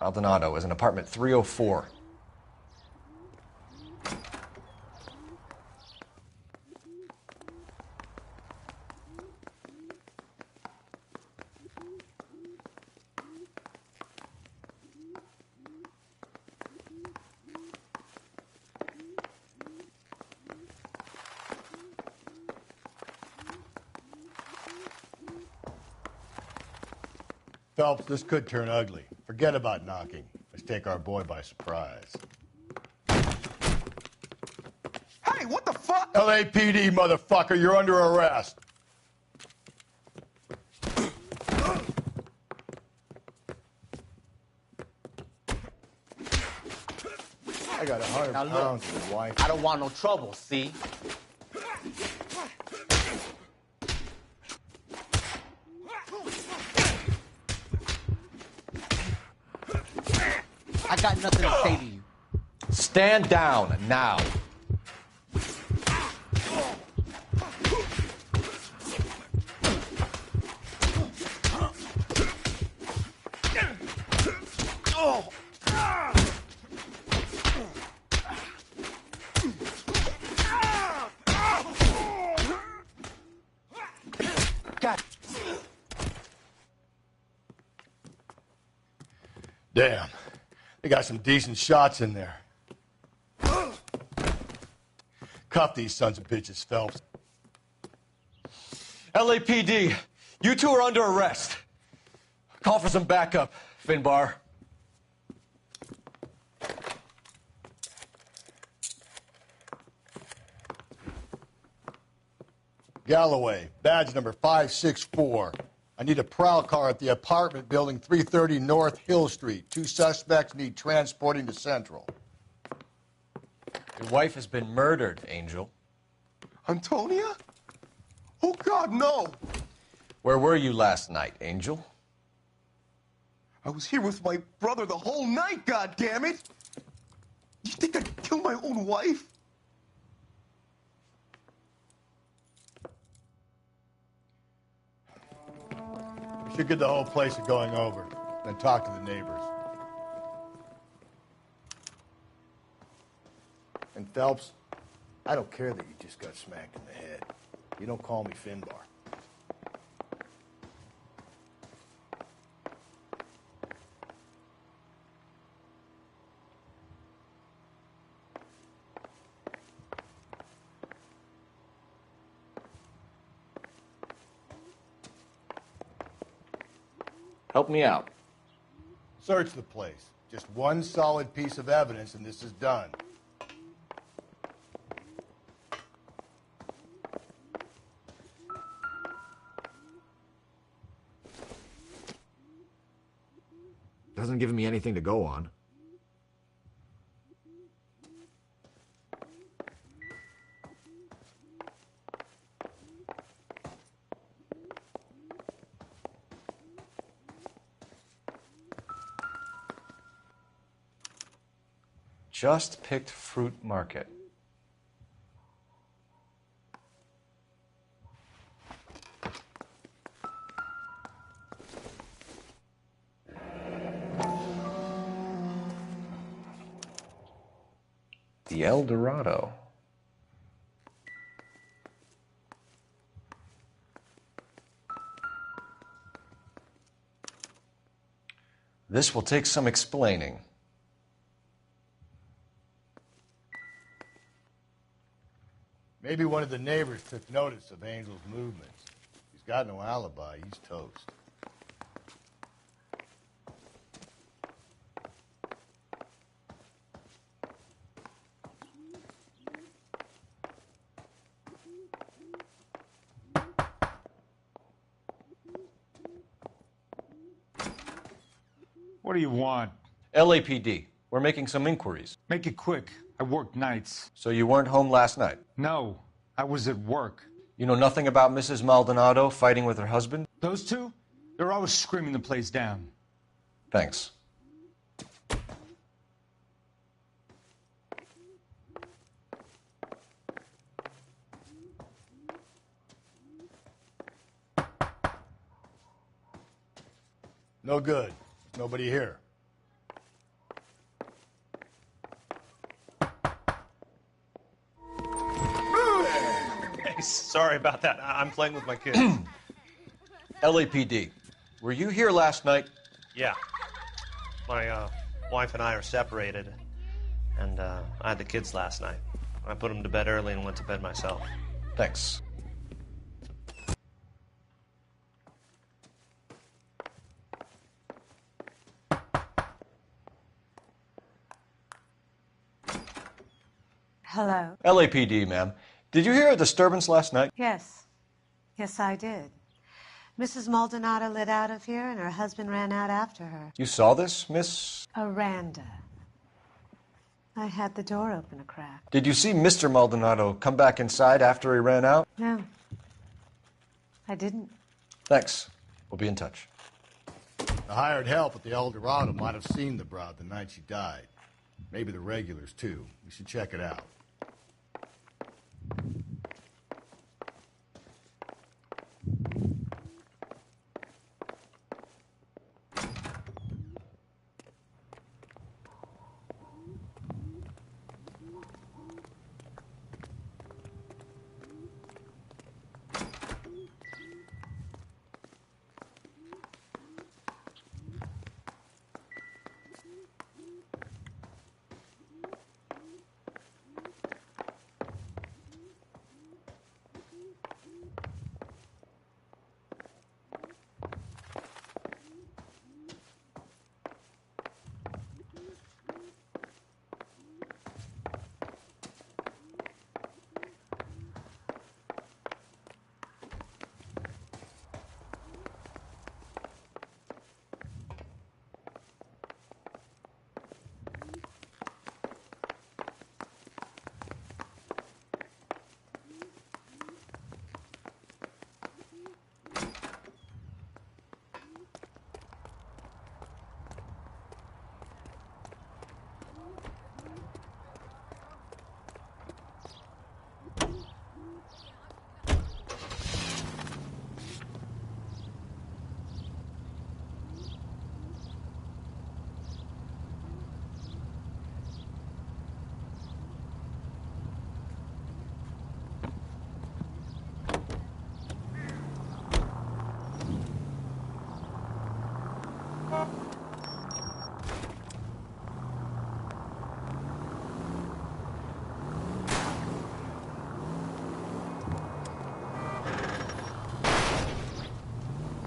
Maldonado is in apartment 304. Phelps, this could turn ugly. Forget about knocking. Let's take our boy by surprise. Hey, what the fuck? LAPD, motherfucker, you're under arrest. I got 100 pounds of wife. I don't want no trouble, see? I got nothing to say to you. Stand down now. Damn. They got some decent shots in there. Cuff these sons of bitches, Phelps. LAPD, you two are under arrest. Call for some backup, Finbar. Galloway, badge number 564. I need a prowl car at the apartment building 330 North Hill Street. 2 suspects need transporting to Central. Your wife has been murdered, Angel. Antonia? Oh, God, no. Where were you last night, Angel? I was here with my brother the whole night, goddammit! You think I'd kill my own wife? We should get the whole place going over, then talk to the neighbors. And Phelps, I don't care that you just got smacked in the head. You don't call me Finbar. Help me out. Search the place. Just one solid piece of evidence and this is done. Hasn't given me anything to go on. Just picked fruit market. The El Dorado. This will take some explaining. Maybe one of the neighbors took notice of Angel's movements. He's got no alibi. He's toast. What do you want? LAPD. We're making some inquiries. Make it quick. I work nights. So you weren't home last night? No, I was at work. You know nothing about Mrs. Maldonado fighting with her husband? Those two? They're always screaming the place down. Thanks. No good. Nobody here. Sorry about that. I'm playing with my kids. LAPD, were you here last night? Yeah. My wife and I are separated, and I had the kids last night. I put them to bed early and went to bed myself. Thanks. Hello? LAPD, ma'am. Did you hear a disturbance last night? Yes. Yes, I did. Mrs. Maldonado lit out of here, and her husband ran out after her. You saw this, Miss? Aranda. I had the door open a crack. Did you see Mr. Maldonado come back inside after he ran out? No. I didn't. Thanks. We'll be in touch. The hired help at the El Dorado might have seen the broad the night she died. Maybe the regulars, too. We should check it out.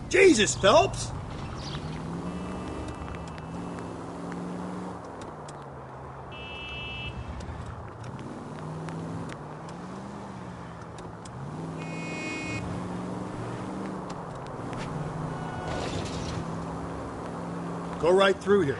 Jesus, Phelps! Go right through here.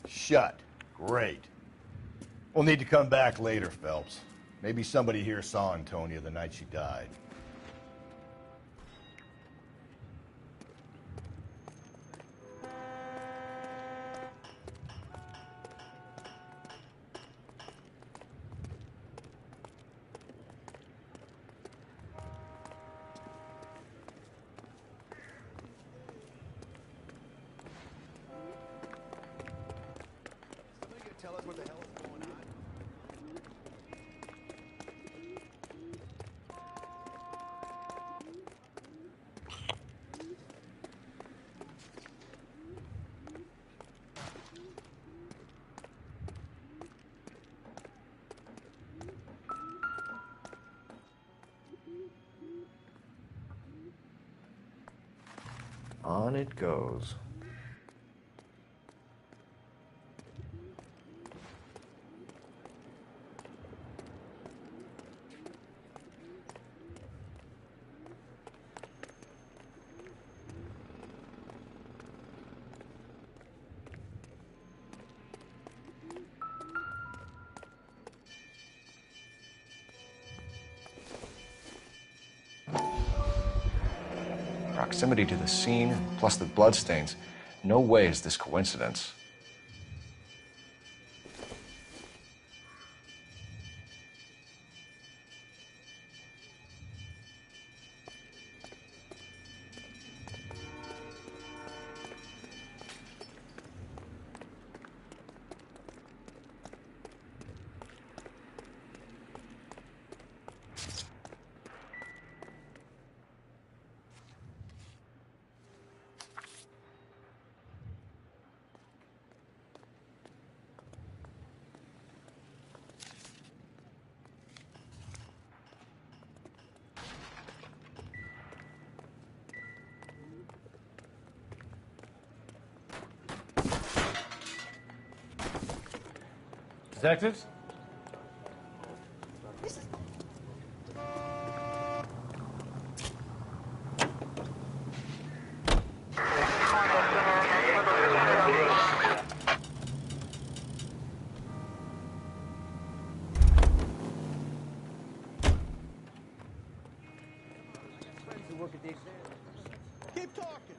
Shut. Great. We'll need to come back later, Phelps. Maybe somebody here saw Antonia the night she died. Tell us what the hell is going on. On it goes. Proximity to the scene, plus the bloodstains. No way is this coincidence. Detectives? Keep talking.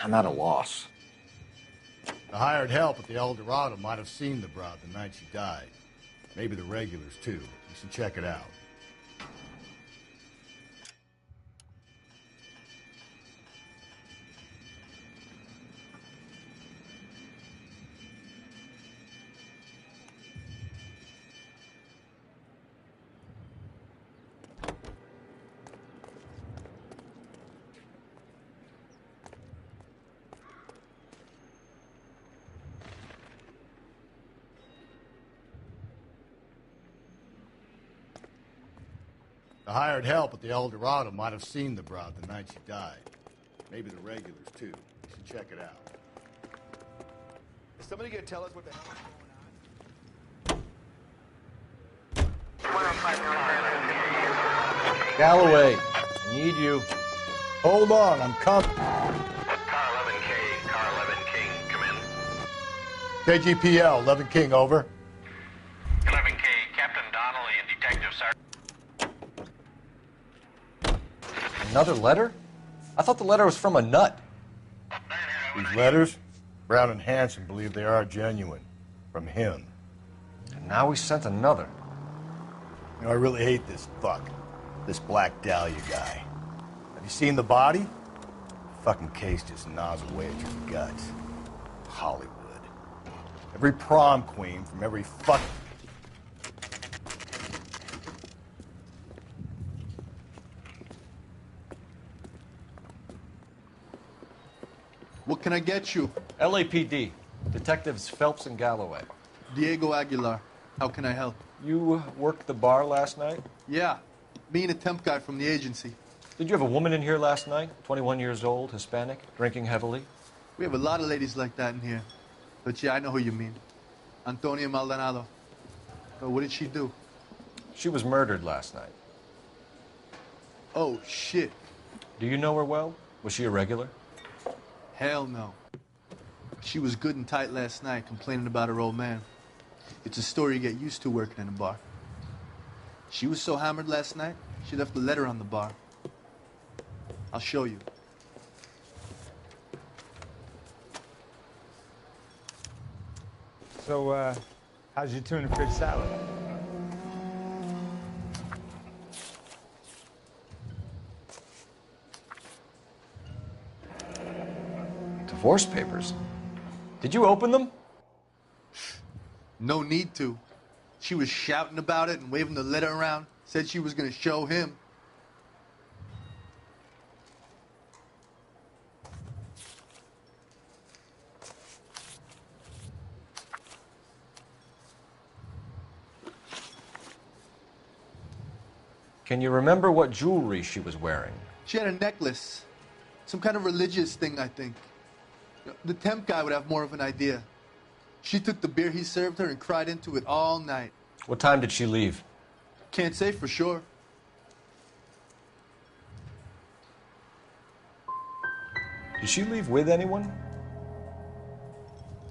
I'm at a loss. The hired help at the El Dorado might have seen the broad the night she died. Maybe the regulars, too. You should check it out. The hired help at the El Dorado might have seen the broad the night she died. Maybe the regulars, too. You should check it out. Is somebody gonna tell us what the hell is Galloway, I need you. Hold on, I'm coming. Car 11 King, come in. KGPL, 11 King, over. 11K, Captain Donnelly and Detective Sergeant. Another letter? I thought the letter was from a nut. These letters, Brown and Hanson believe they are genuine. From him. And now we sent another. You know, I really hate this fuck. This Black Dahlia guy. Have you seen the body? Fucking case just gnaws away at your guts. Hollywood. Every prom queen from every fuck. What can I get you? LAPD. Detectives Phelps and Galloway. Diego Aguilar. How can I help? You worked the bar last night? Yeah. Me and a temp guy from the agency. Did you have a woman in here last night? 21 years old, Hispanic, drinking heavily? We have a lot of ladies like that in here. But yeah, I know who you mean. Antonia Maldonado. What did she do? She was murdered last night. Oh, shit. Do you know her well? Was she a regular? Hell no. She was good and tight last night, complaining about her old man. It's a story you get used to working in a bar. She was so hammered last night, she left a letter on the bar. I'll show you. So, how's your tuna fish salad? Divorce papers. Did you open them? No need to. She was shouting about it and waving the letter around. Said she was gonna show him. Can you remember what jewelry she was wearing? She had a necklace. Some kind of religious thing, I think. The temp guy would have more of an idea. She took the beer he served her and cried into it all night. What time did she leave? Can't say for sure. Did she leave with anyone?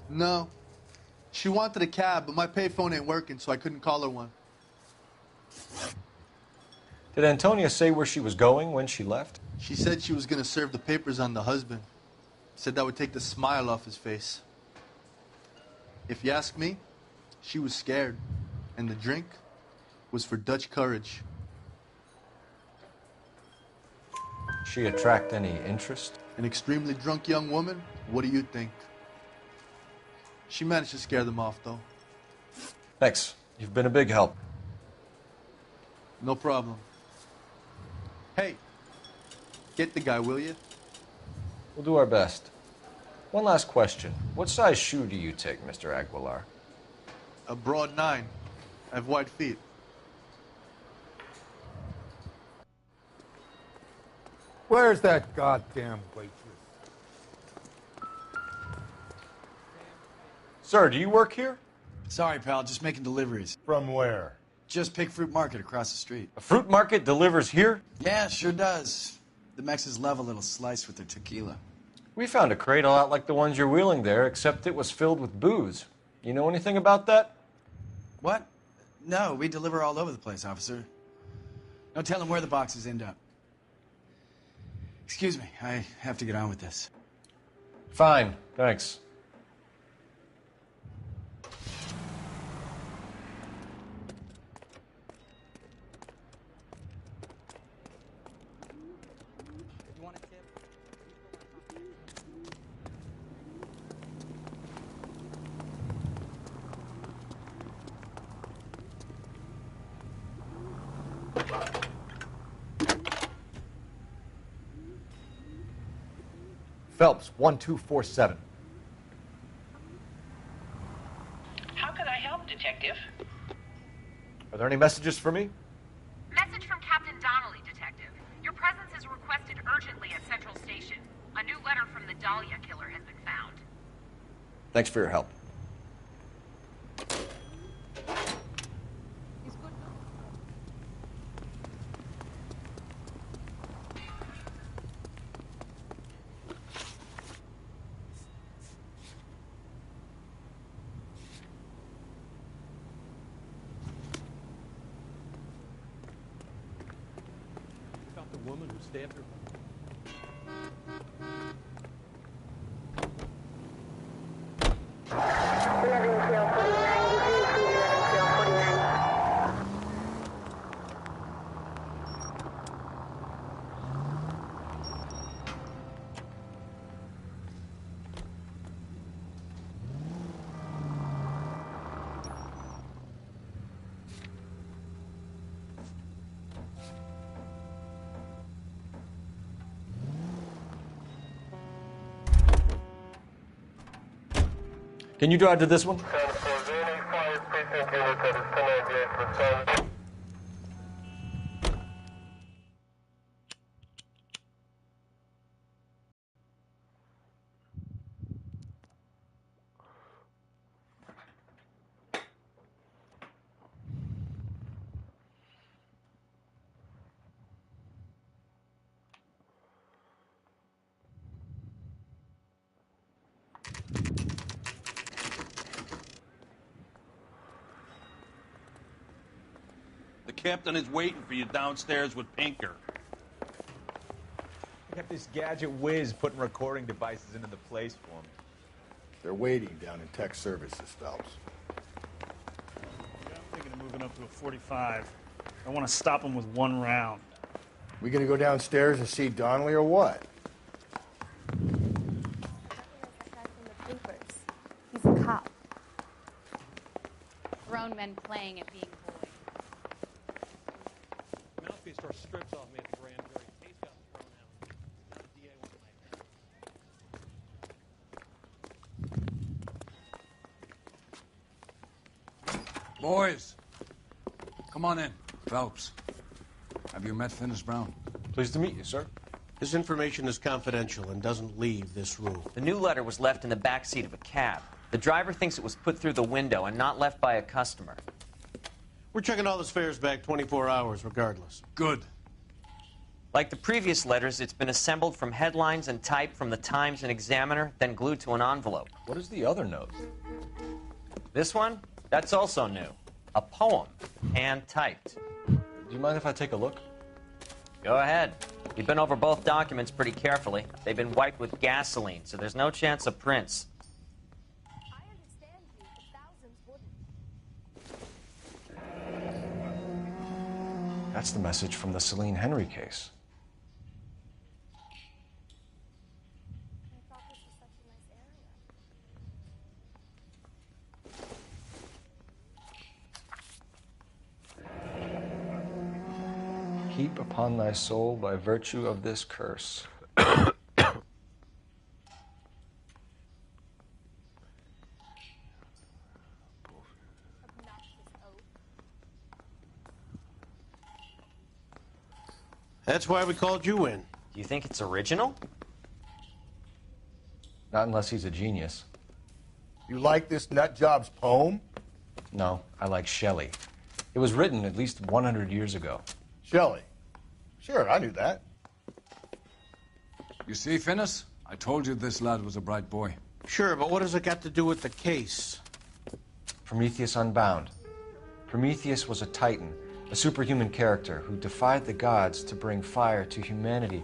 No. She wanted a cab, but my payphone ain't working, so I couldn't call her one. Did Antonia say where she was going when she left? She said she was gonna serve the papers on the husband. Said that would take the smile off his face. If you ask me, she was scared. And the drink was for Dutch courage. She attract any interest? An extremely drunk young woman? What do you think? She managed to scare them off, though. Thanks. You've been a big help. No problem. Hey, get the guy, will you? We'll do our best. One last question. What size shoe do you take, Mr. Aguilar? A broad 9. I have wide feet. Where's that goddamn waitress? Sir, do you work here? Sorry, pal, just making deliveries. From where? Just Pig Fruit Market across the street. A fruit market delivers here? Yeah, sure does. The Mexes love a little slice with their tequila. We found a crate a lot like the ones you're wheeling there, except it was filled with booze. You know anything about that? What? No, we deliver all over the place, officer. No telling where the boxes end up. Excuse me, I have to get on with this. Fine, thanks. Phelps, 1247. How can I help, Detective? Are there any messages for me? Message from Captain Donnelly, Detective. Your presence is requested urgently at Central Station. A new letter from the Dahlia killer has been found. Thanks for your help. The woman who stabbed her. Can you drive to this one? The captain is waiting for you downstairs with Pinker. I got this gadget whiz putting recording devices into the place for me. They're waiting down in tech services, Phelps. Yeah, I'm thinking of moving up to a 45. I want to stop them with one round. We gonna go downstairs and see Donnelly or what? He's a cop. Grown men playing at being boys. Mouthpiece store strips off me at the grand jury. Case got thrown out. Now the DA wants my head. Boys, come on in. Phelps, have you met Finis Brown? Pleased to meet you, sir. This information is confidential and doesn't leave this room. The new letter was left in the back seat of a cab. The driver thinks it was put through the window and not left by a customer. We're checking all this fares back 24 hours regardless. Good. Like the previous letters, it's been assembled from headlines and typed from the Times and Examiner, then glued to an envelope. What is the other note? This one? That's also new. A poem, hand-typed. Do you mind if I take a look? Go ahead. We've been over both documents pretty carefully. They've been wiped with gasoline, so there's no chance of prints. I understand you, but thousands wouldn't. That's the message from the Celine Henry case. I thought this was such a nice area. Keep upon thy soul by virtue of this curse. That's why we called you in. Do you think it's original? Not unless he's a genius. You like this nutjob's poem? No, I like Shelley. It was written at least 100 years ago. Shelley? Sure, I knew that. You see, Finis? I told you this lad was a bright boy. Sure, but what has it got to do with the case? Prometheus Unbound. Prometheus was a titan, a superhuman character who defied the gods to bring fire to humanity.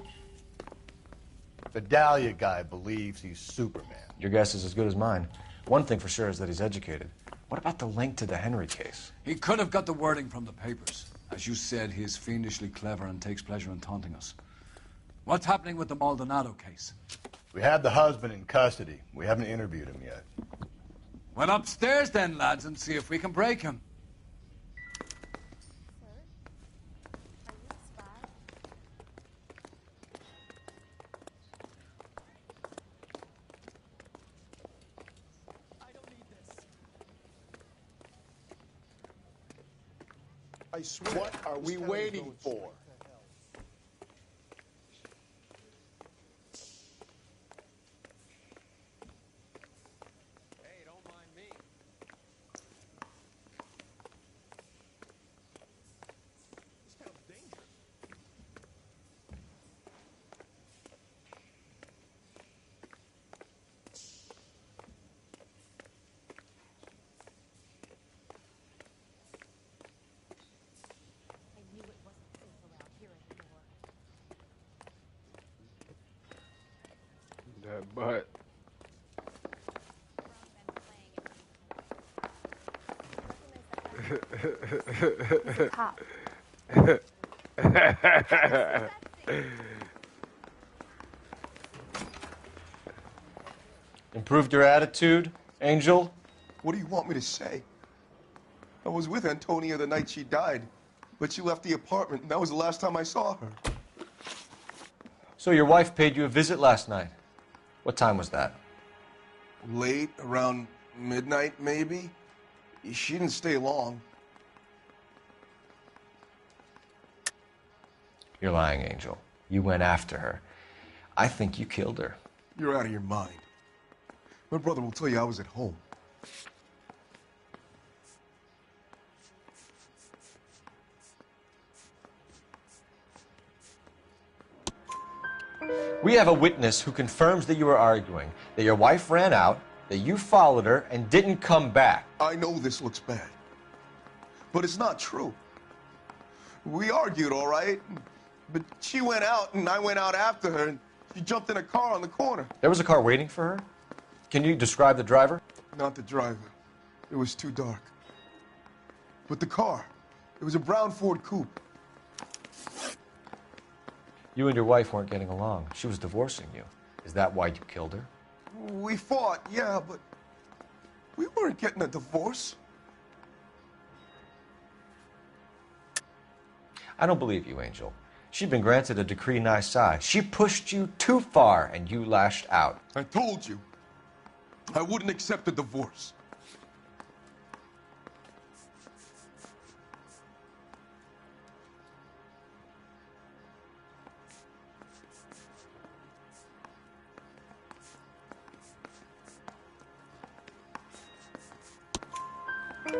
The Dahlia guy believes he's Superman. Your guess is as good as mine. One thing for sure is that he's educated. What about the link to the Henry case? He could have got the wording from the papers. As you said, he is fiendishly clever and takes pleasure in taunting us. What's happening with the Maldonado case? We have the husband in custody. We haven't interviewed him yet. Well, upstairs then, lads, and see if we can break him. I swear. What are we waiting for? Hey, don't mind me. This town's dangerous. I knew it wasn't safe around here anymore. That butt. He's a cop. Improved your attitude, Angel? What do you want me to say? I was with Antonia the night she died, but she left the apartment, and that was the last time I saw her. So your wife paid you a visit last night. What time was that? Late, around Midnight, maybe? She didn't stay long. You're lying, Angel. You went after her. I think you killed her. You're out of your mind. My brother will tell you I was at home. We have a witness who confirms that you were arguing, that your wife ran out, that you followed her, and didn't come back. I know this looks bad, but it's not true. We argued, all right? But she went out, and I went out after her, and she jumped in a car on the corner. There was a car waiting for her? Can you describe the driver? Not the driver. It was too dark. But the car, it was a brown Ford coupe. You and your wife weren't getting along. She was divorcing you. Is that why you killed her? We fought, yeah, but we weren't getting a divorce. I don't believe you, Angel. She'd been granted a decree nisi. She pushed you too far, and you lashed out. I told you, I wouldn't accept a divorce.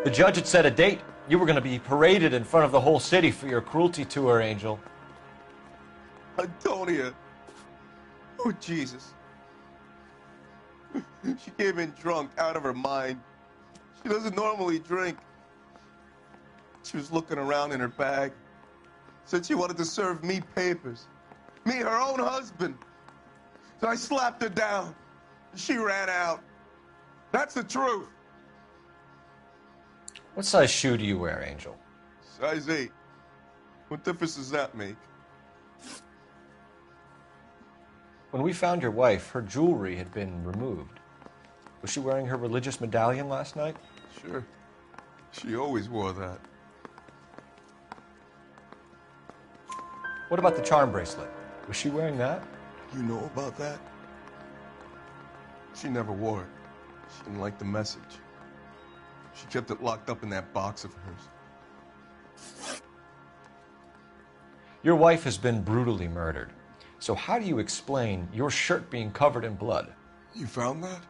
The judge had set a date. You were going to be paraded in front of the whole city for your cruelty to her, Angel. Antonia. Oh, Jesus. She came in drunk, out of her mind. She doesn't normally drink. She was looking around in her bag. Said she wanted to serve me papers. Me, her own husband. So I slapped her down. She ran out. That's the truth. What size shoe do you wear, Angel? Size 8. What difference does that make? When we found your wife, her jewelry had been removed. Was she wearing her religious medallion last night? Sure. She always wore that. What about the charm bracelet? Was she wearing that? You know about that? She never wore it. She didn't like the message. She kept it locked up in that box of hers. Your wife has been brutally murdered. So how do you explain your shirt being covered in blood? You found that?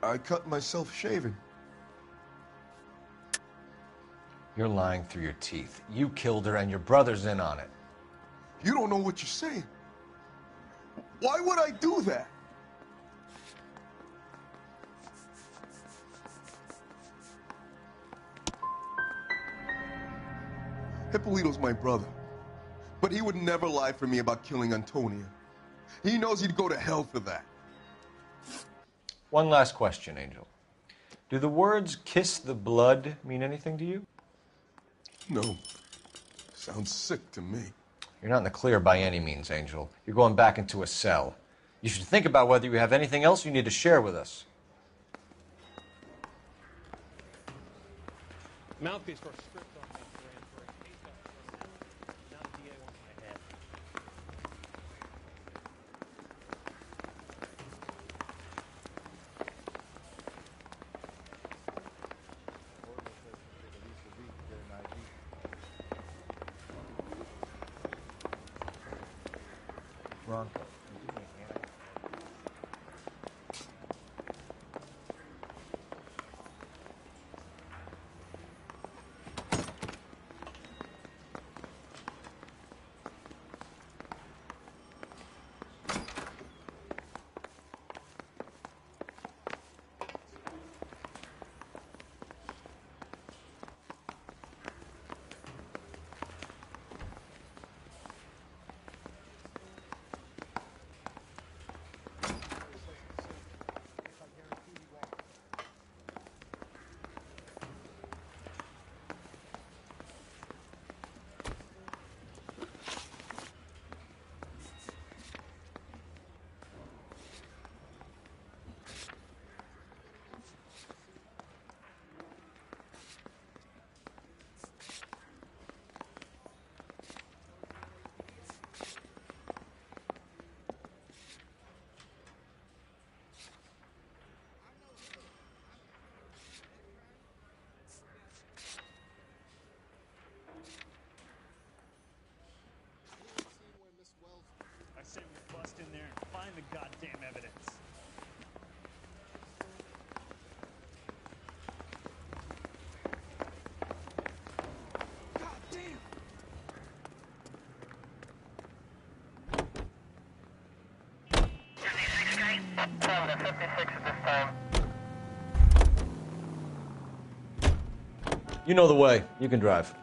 I cut myself shaving. You're lying through your teeth. You killed her and your brother's in on it. You don't know what you're saying. Why would I do that? Hippolito's my brother, but he would never lie for me about killing Antonia. He knows he'd go to hell for that. One last question, Angel. Do the words kiss the blood mean anything to you? No. Sounds sick to me. You're not in the clear by any means, Angel. You're going back into a cell. You should think about whether you have anything else you need to share with us. Mouthpiece for a script on me, grand jury case up from now the DA wants my head. Ron. You know the way. You can drive.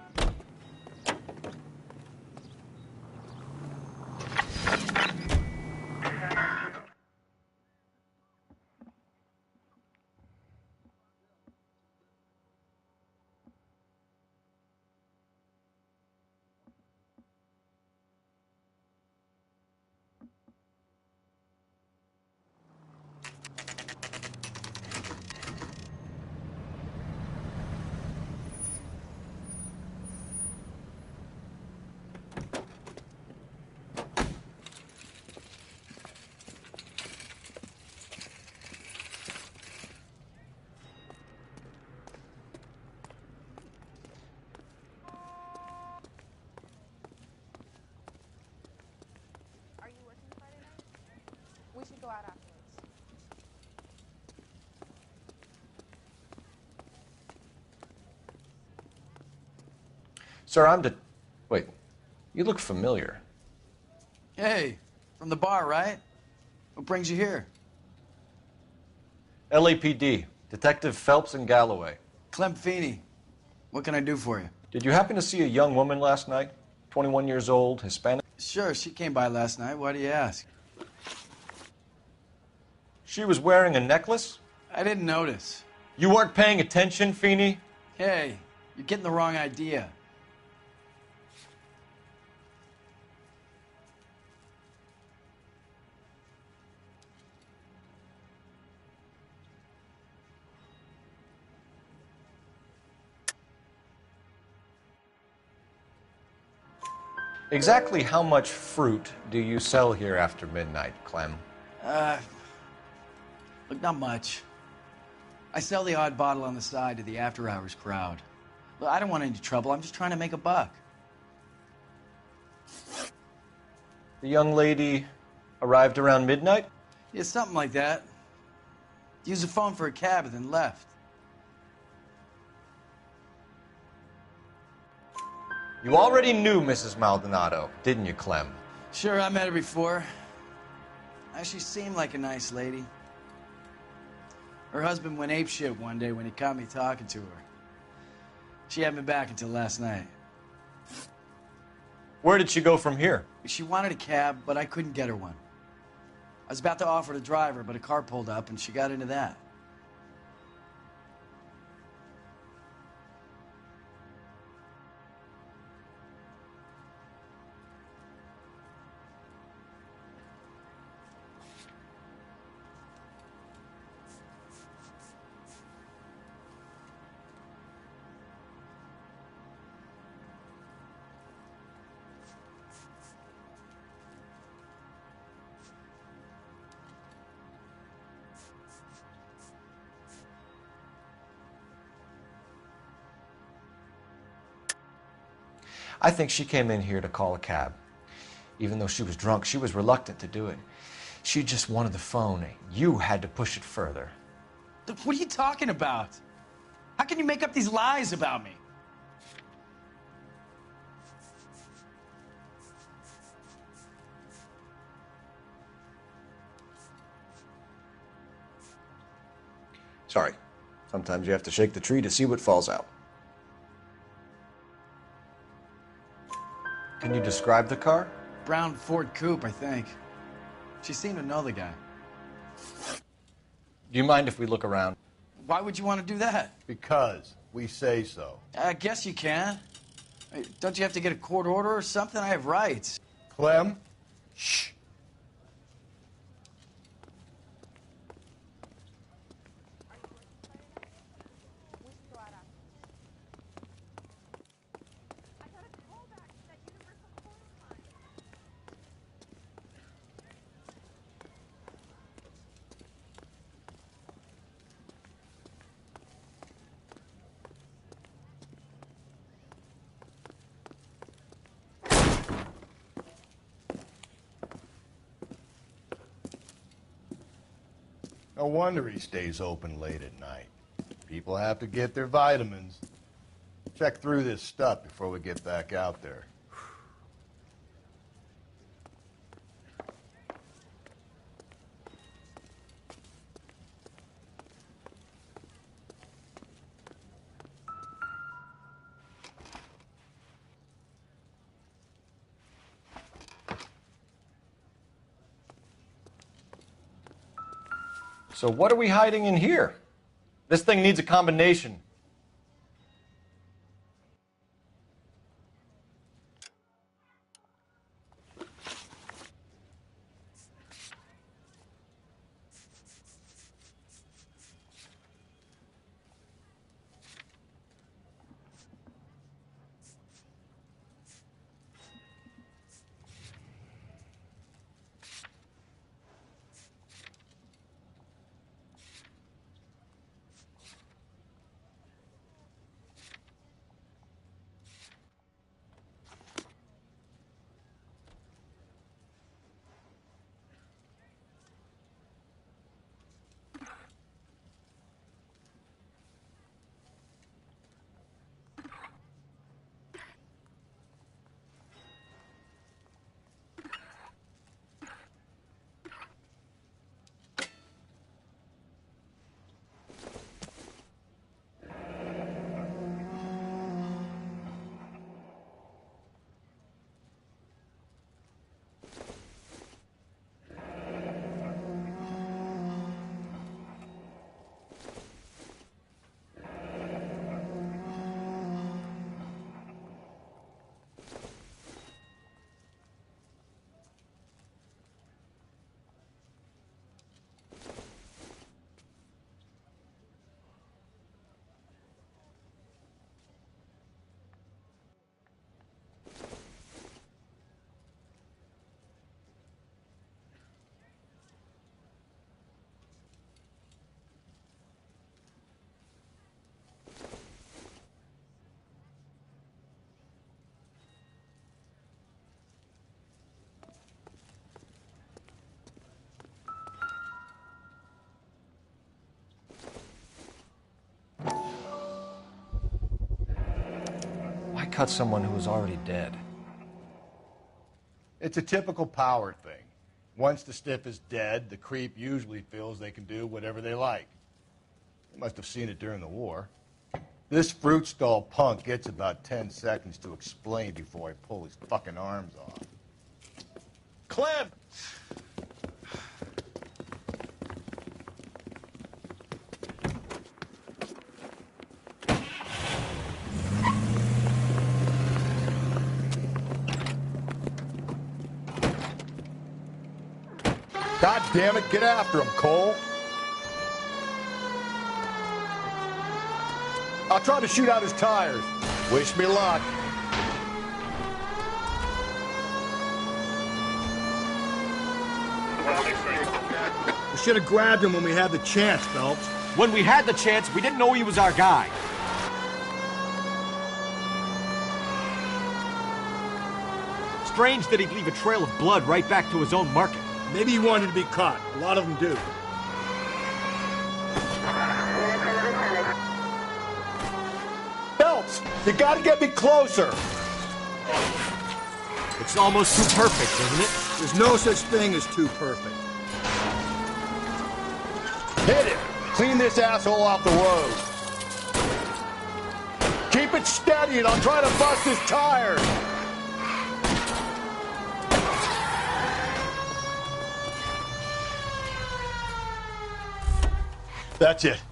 Are you working Friday night? We should go out afterwards. Sir, Wait. You look familiar. Hey, from the bar, right? What brings you here? LAPD. Detective Phelps and Galloway. Clem Feeney. What can I do for you? Did you happen to see a young woman last night? 21 years old, Hispanic? Sure, she came by last night. Why do you ask? She was wearing a necklace? I didn't notice. You weren't paying attention, Feeney? Hey, you're getting the wrong idea. Exactly how much fruit do you sell here after midnight, Clem? Look, not much. I sell the odd bottle on the side to the after-hours crowd. Look, I don't want any trouble. I'm just trying to make a buck. The young lady arrived around midnight? Yeah, something like that. Used the phone for a cab and then left. You already knew Mrs. Maldonado, didn't you, Clem? Sure, I met her before. She seemed like a nice lady. Her husband went apeshit one day when he caught me talking to her. She hadn't been back until last night. Where did she go from here? She wanted a cab, but I couldn't get her one. I was about to offer to drive her, but a car pulled up and she got into that. I think she came in here to call a cab. Even though she was drunk, she was reluctant to do it. She just wanted the phone. You had to push it further. What are you talking about? How can you make up these lies about me? Sorry. Sometimes you have to shake the tree to see what falls out. Can you describe the car? Brown Ford Coupe, I think. She seemed to know the guy. Do you mind if we look around? Why would you want to do that? Because we say so. I guess you can. Don't you have to get a court order or something? I have rights. Clem? Shh. No wonder he stays open late at night. People have to get their vitamins. Check through this stuff before we get back out there. So what are we hiding in here? This thing needs a combination. Why cut someone who was already dead? It's a typical power thing. Once the stiff is dead, the creep usually feels they can do whatever they like. They must have seen it during the war. This fruit stall punk gets about 10 seconds to explain before I pull his fucking arms off. Clem! God damn it, get after him, Cole. I'll try to shoot out his tires. Wish me luck. We should have grabbed him when we had the chance, Phelps. When we had the chance, we didn't know he was our guy. Strange that he'd leave a trail of blood right back to his own market. Maybe he wanted to be caught. A lot of them do. Phelps, you gotta get me closer. It's almost too perfect, isn't it? There's no such thing as too perfect. Hit it. Clean this asshole off the road. Keep it steady and I'll try to bust his tires. That's it.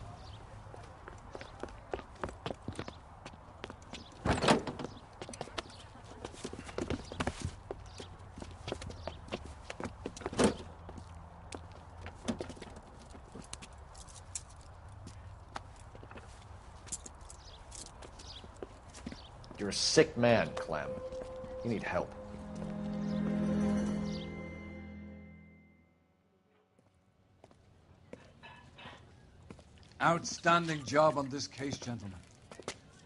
You're a sick man, Clem. You need help. Outstanding job on this case, gentlemen.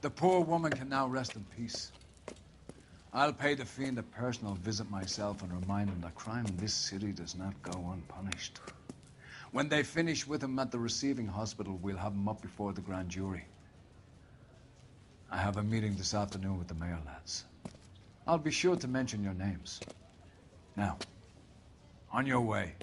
The poor woman can now rest in peace. I'll pay the fiend a personal visit myself and remind him that crime in this city does not go unpunished. When they finish with him at the receiving hospital, we'll have him up before the grand jury. I have a meeting this afternoon with the mayor lads. I'll be sure to mention your names. Now, on your way.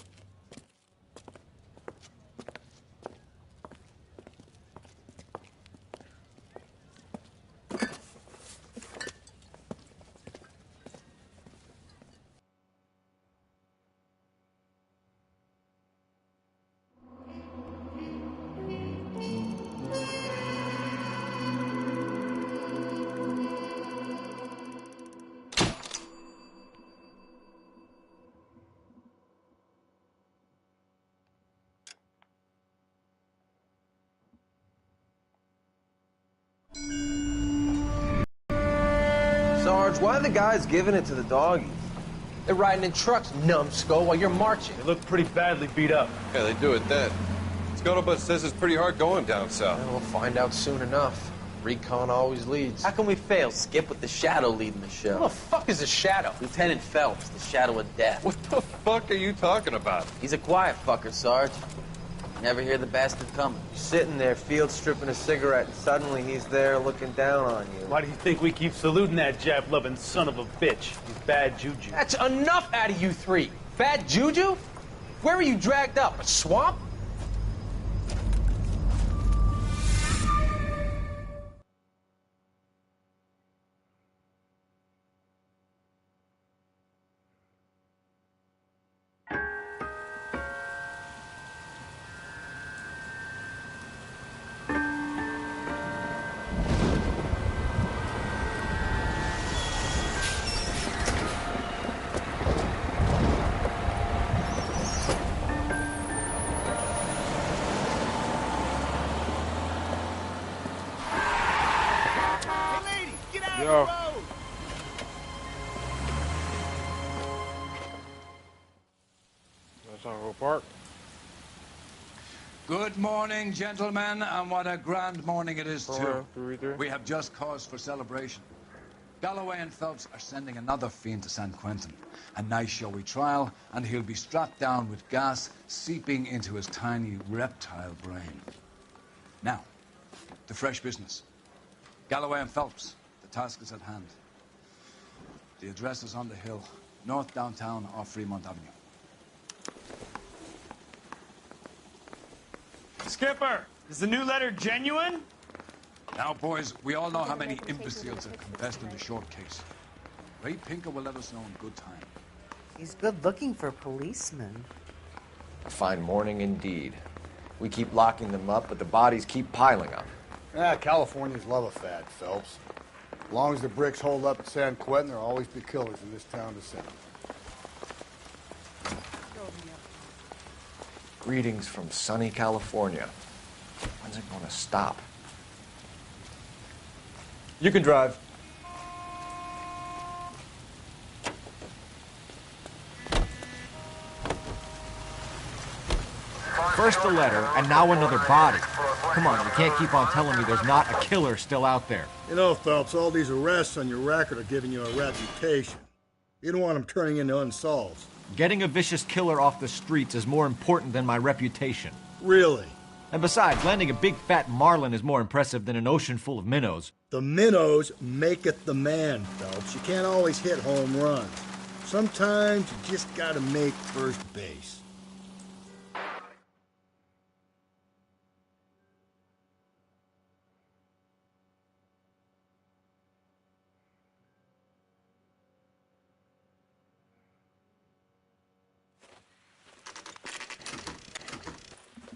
Sarge, why are the guys giving it to the doggies? They're riding in trucks, numbskull, while you're marching. They look pretty badly beat up. Yeah, they do at that. Scuttlebutt says it's pretty hard going down south. Yeah, we'll find out soon enough. Recon always leads. How can we fail, Skip, with the Shadow leading the show? Who the fuck is the Shadow? Lieutenant Phelps, the Shadow of Death. What the fuck are you talking about? He's a quiet fucker, Sarge. Never hear the bastard coming. You're sitting there, field stripping a cigarette, and suddenly he's there looking down on you. Why do you think we keep saluting that Jap-loving son of a bitch? He's bad juju. That's enough out of you three. Bad juju? Where were you dragged up? A swamp? Yo. That's not Roe Park. Good morning, gentlemen, and what a grand morning it is, too. 3-3. We have just cause for celebration. Galloway and Phelps are sending another fiend to San Quentin. A nice showy trial, and he'll be strapped down with gas seeping into his tiny reptile brain. Now, the fresh business. Galloway and Phelps, the task is at hand. The address is on the hill, north downtown off Fremont Avenue. Skipper, is the new letter genuine? Now, boys, we all know how many imbeciles have confessed in the short case. Ray Pinker will let us know in good time. He's good looking for a policeman. A fine morning indeed. We keep locking them up, but the bodies keep piling up. Californians love a fad, Phelps. As long as the bricks hold up at San Quentin, there'll always be killers in this town to send. Greetings from sunny California. When's it going to stop? You can drive. First a letter, and now another body. Come on, you can't keep on telling me there's not a killer still out there. You know, Phelps, all these arrests on your record are giving you a reputation. You don't want them turning into unsolved. Getting a vicious killer off the streets is more important than my reputation. Really? And besides, landing a big fat marlin is more impressive than an ocean full of minnows. The minnows maketh the man, Phelps. You can't always hit home runs. Sometimes you just gotta make first base.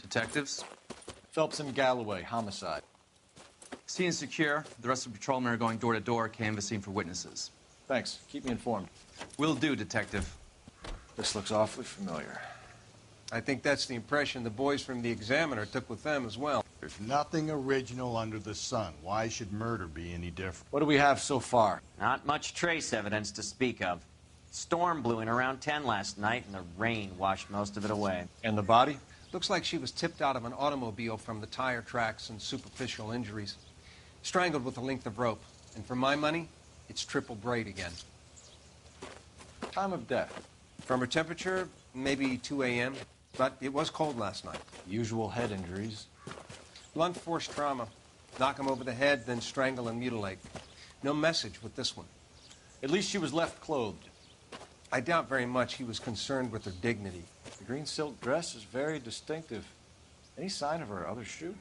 Detectives? Phelps and Galloway, homicide. Scene is secure. The rest of the patrolmen are going door to door, canvassing for witnesses. Thanks. Keep me informed. Will do, Detective. This looks awfully familiar. I think that's the impression the boys from the Examiner took with them as well. There's nothing original under the sun. Why should murder be any different? What do we have so far? Not much trace evidence to speak of. Storm blew in around 10 last night, and the rain washed most of it away. And the body? Looks like she was tipped out of an automobile from the tire tracks and superficial injuries. Strangled with a length of rope. And for my money, it's triple braid again. Time of death? From her temperature, maybe 2 a.m., but it was cold last night. Usual head injuries. Blunt force trauma. Knock him over the head, then strangle and mutilate. No message with this one. At least she was left clothed. I doubt very much he was concerned with her dignity. The green silk dress is very distinctive. Any sign of her other shoe?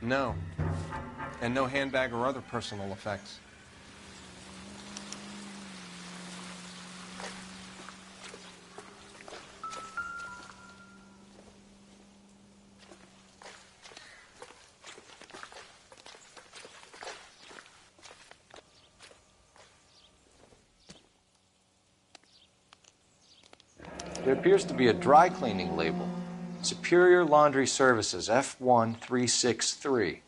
No. And no handbag or other personal effects. There appears to be a dry cleaning label. Superior Laundry Services, F1363.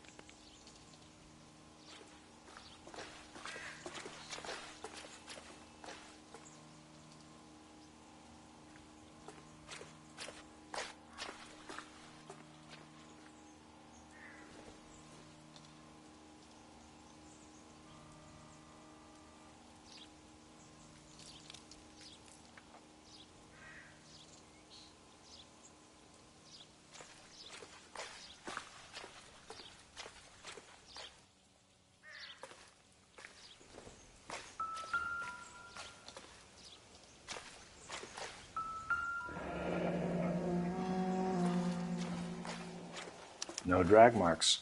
No drag marks.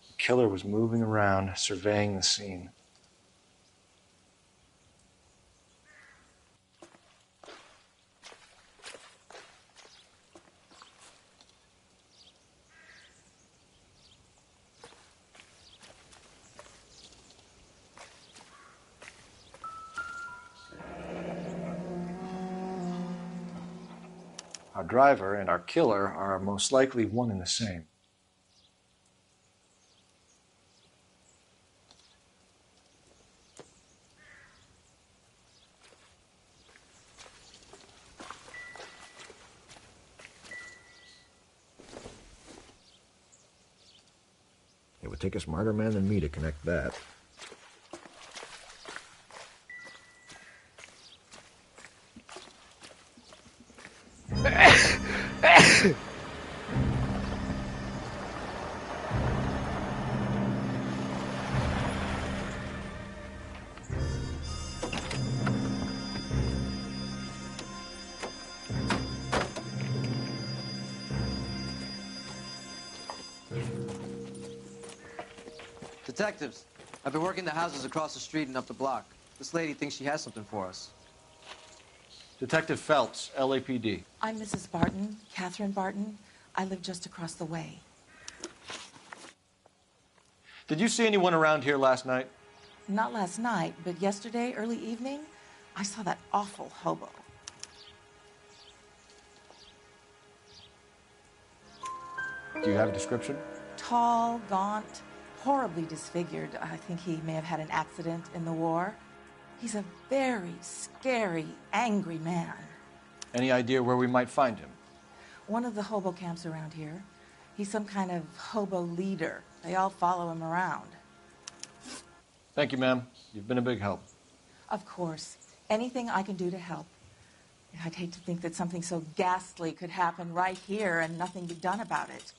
The killer was moving around, surveying the scene. Our driver and our killer are most likely one and the same. It would take a smarter man than me to connect that. Detectives, I've been working the houses across the street and up the block. This lady thinks she has something for us. Detective Phelps, LAPD. I'm Mrs. Barton, Catherine Barton. I live just across the way. Did you see anyone around here last night? Not last night, but yesterday, early evening, I saw that awful hobo. Do you have a description? Tall, gaunt, horribly disfigured. I think he may have had an accident in the war. He's a very scary, angry man. Any idea where we might find him? One of the hobo camps around here. He's some kind of hobo leader. They all follow him around. Thank you, ma'am. You've been a big help. Of course. Anything I can do to help. I'd hate to think that something so ghastly could happen right here and nothing be done about it.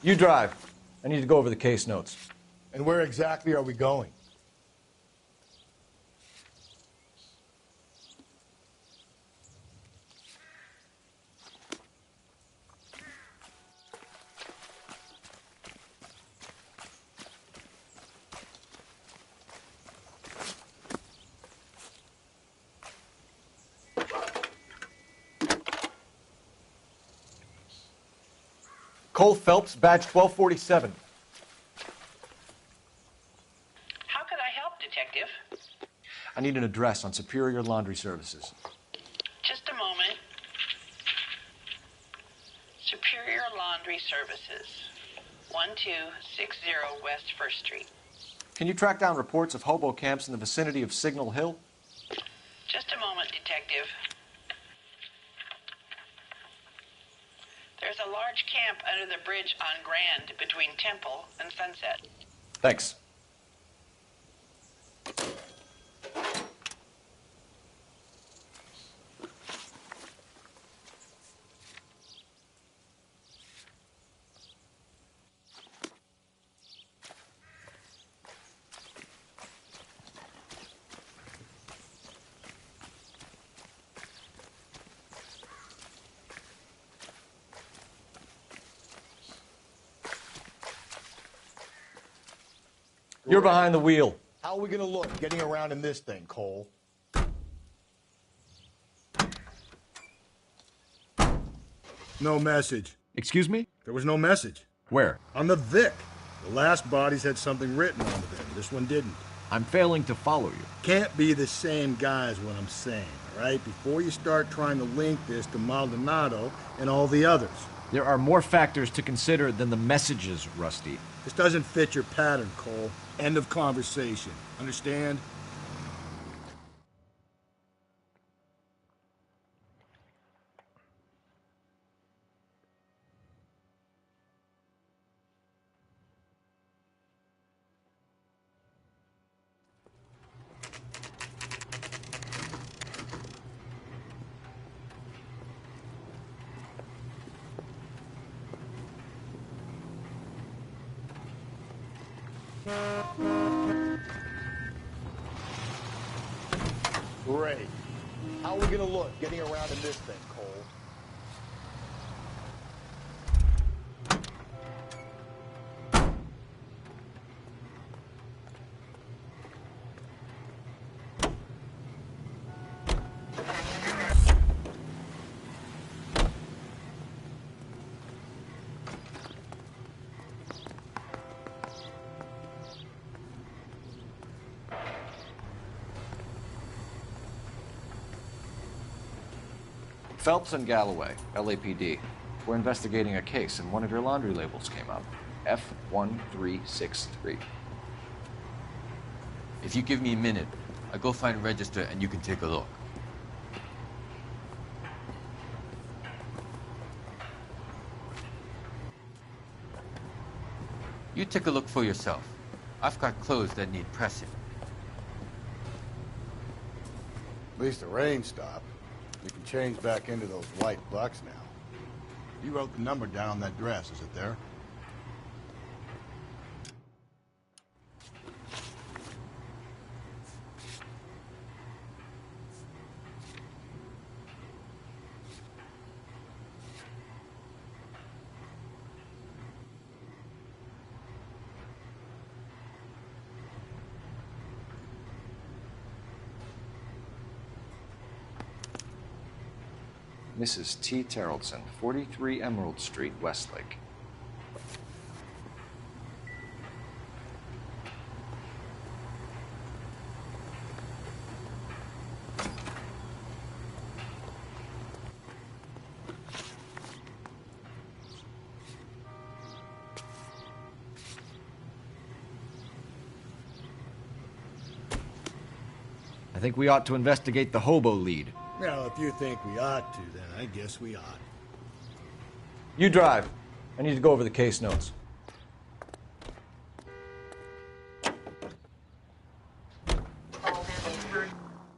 You drive. I need to go over the case notes. And where exactly are we going? Cole Phelps, badge 1247. How could I help, Detective? I need an address on Superior Laundry Services. Just a moment. Superior Laundry Services, 1260 West 1st Street. Can you track down reports of hobo camps in the vicinity of Signal Hill? Just a moment, Detective. There's a large camp under the bridge on Grand between Temple and Sunset. Thanks. You're behind the wheel. How are we going to look getting around in this thing, Cole? No message. Excuse me? There was no message. Where? On the Vic. The last bodies had something written on them. This one didn't. I'm failing to follow you. Can't be the same guy is what I'm saying, all right? Before you start trying to link this to Maldonado and all the others. There are more factors to consider than the messages, Rusty. This doesn't fit your pattern, Cole. End of conversation. Understand? Great. How are we gonna look getting around in this thing, Cole? Phelps and Galloway, LAPD. We're investigating a case, and one of your laundry labels came up. F1363. If you give me a minute, I'll go find a register and you can take a look. You take a look for yourself. I've got clothes that need pressing. At least the rain stopped. We can change back into those white bucks now. You wrote the number down on that dress, is it there? Mrs. T. Terrellson, 43 Emerald Street, Westlake. I think we ought to investigate the hobo lead. Well, if you think we ought to, then I guess we ought. You drive. I need to go over the case notes.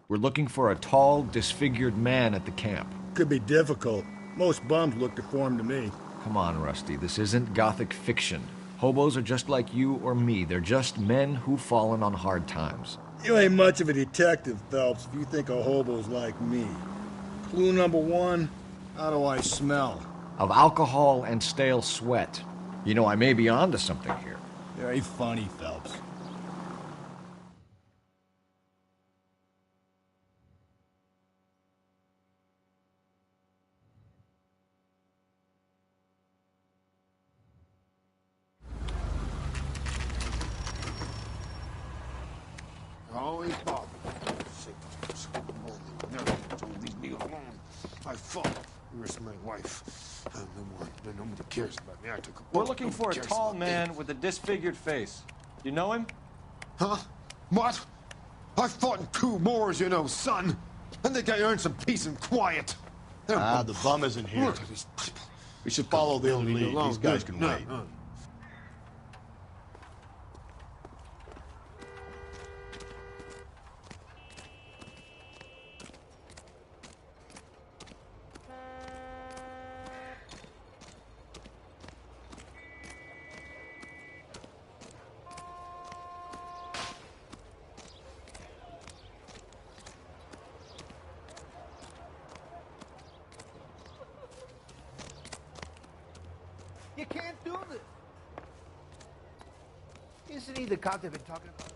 We're looking for a tall, disfigured man at the camp. Could be difficult. Most bums look deformed to me. Come on, Rusty. This isn't gothic fiction. Hobos are just like you or me. They're just men who've fallen on hard times. You ain't much of a detective, Phelps, if you think a hobo's like me. Clue number one, how do I smell? Of alcohol and stale sweat. You know, I may be onto something here. Very funny, Phelps. Always bother. Sick. Never don't leave me alone. I fought. Where's my wife? I'm the one. Nobody cares about me. I took a We're bullet. looking for a Nobody cares tall about man me. with a disfigured face. You know him? Huh? What? I fought in 2 wars, you know, son. I think I earned some peace and quiet. The bum isn't here. Look at these people. We should follow the Leave me lead. alone. These guys Good. can No, wait. no. You can't do this. Isn't he the cop they've been talking about?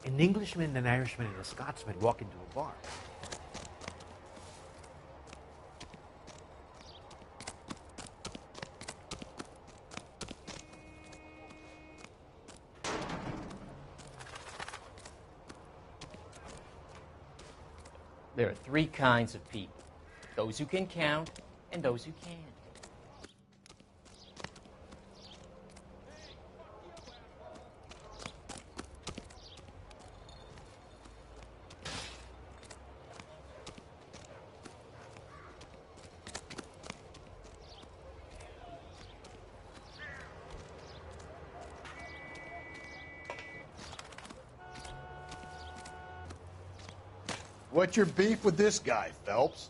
An Englishman, an Irishman, and a Scotsman walk into a bar. There are 3 kinds of people. Those who can count and those who can't. What's your beef with this guy, Phelps?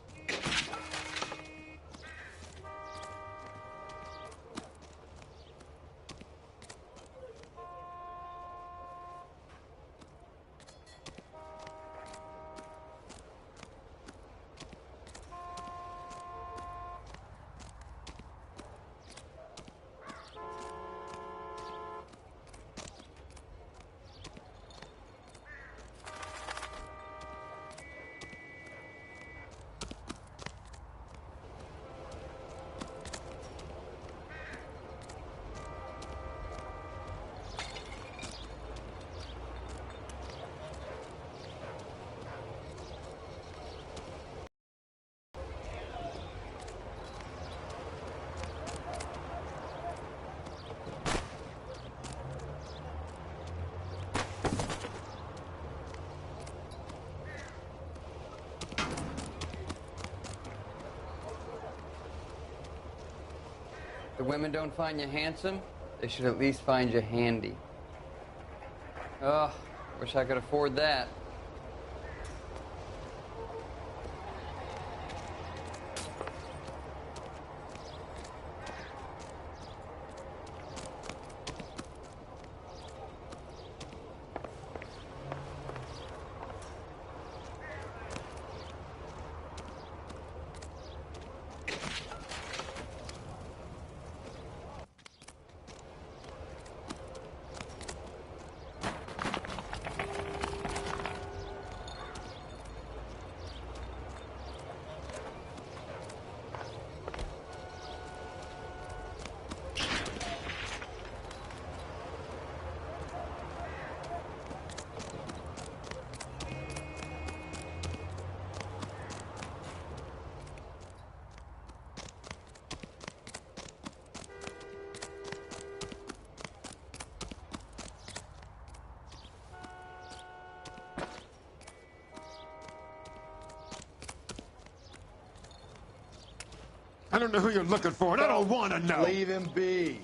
the women don't find you handsome, they should at least find you handy. Oh, wish I could afford that. I don't know who you're looking for, and I don't want to know. Leave him be.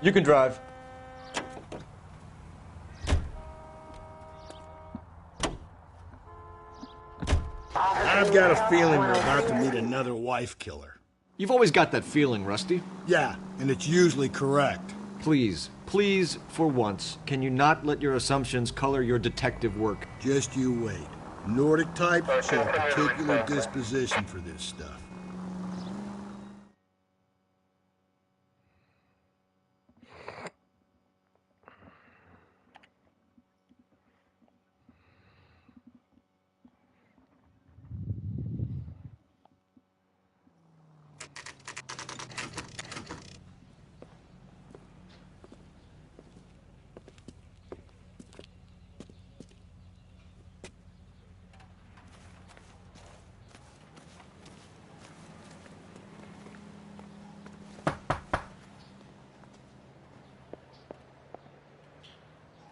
You can drive. I've got a feeling we're about to meet another wife killer. You've always got that feeling, Rusty. Yeah, and it's usually correct. Please, for once, can you not let your assumptions color your detective work? Just you wait. Nordic types show a particular disposition for this stuff.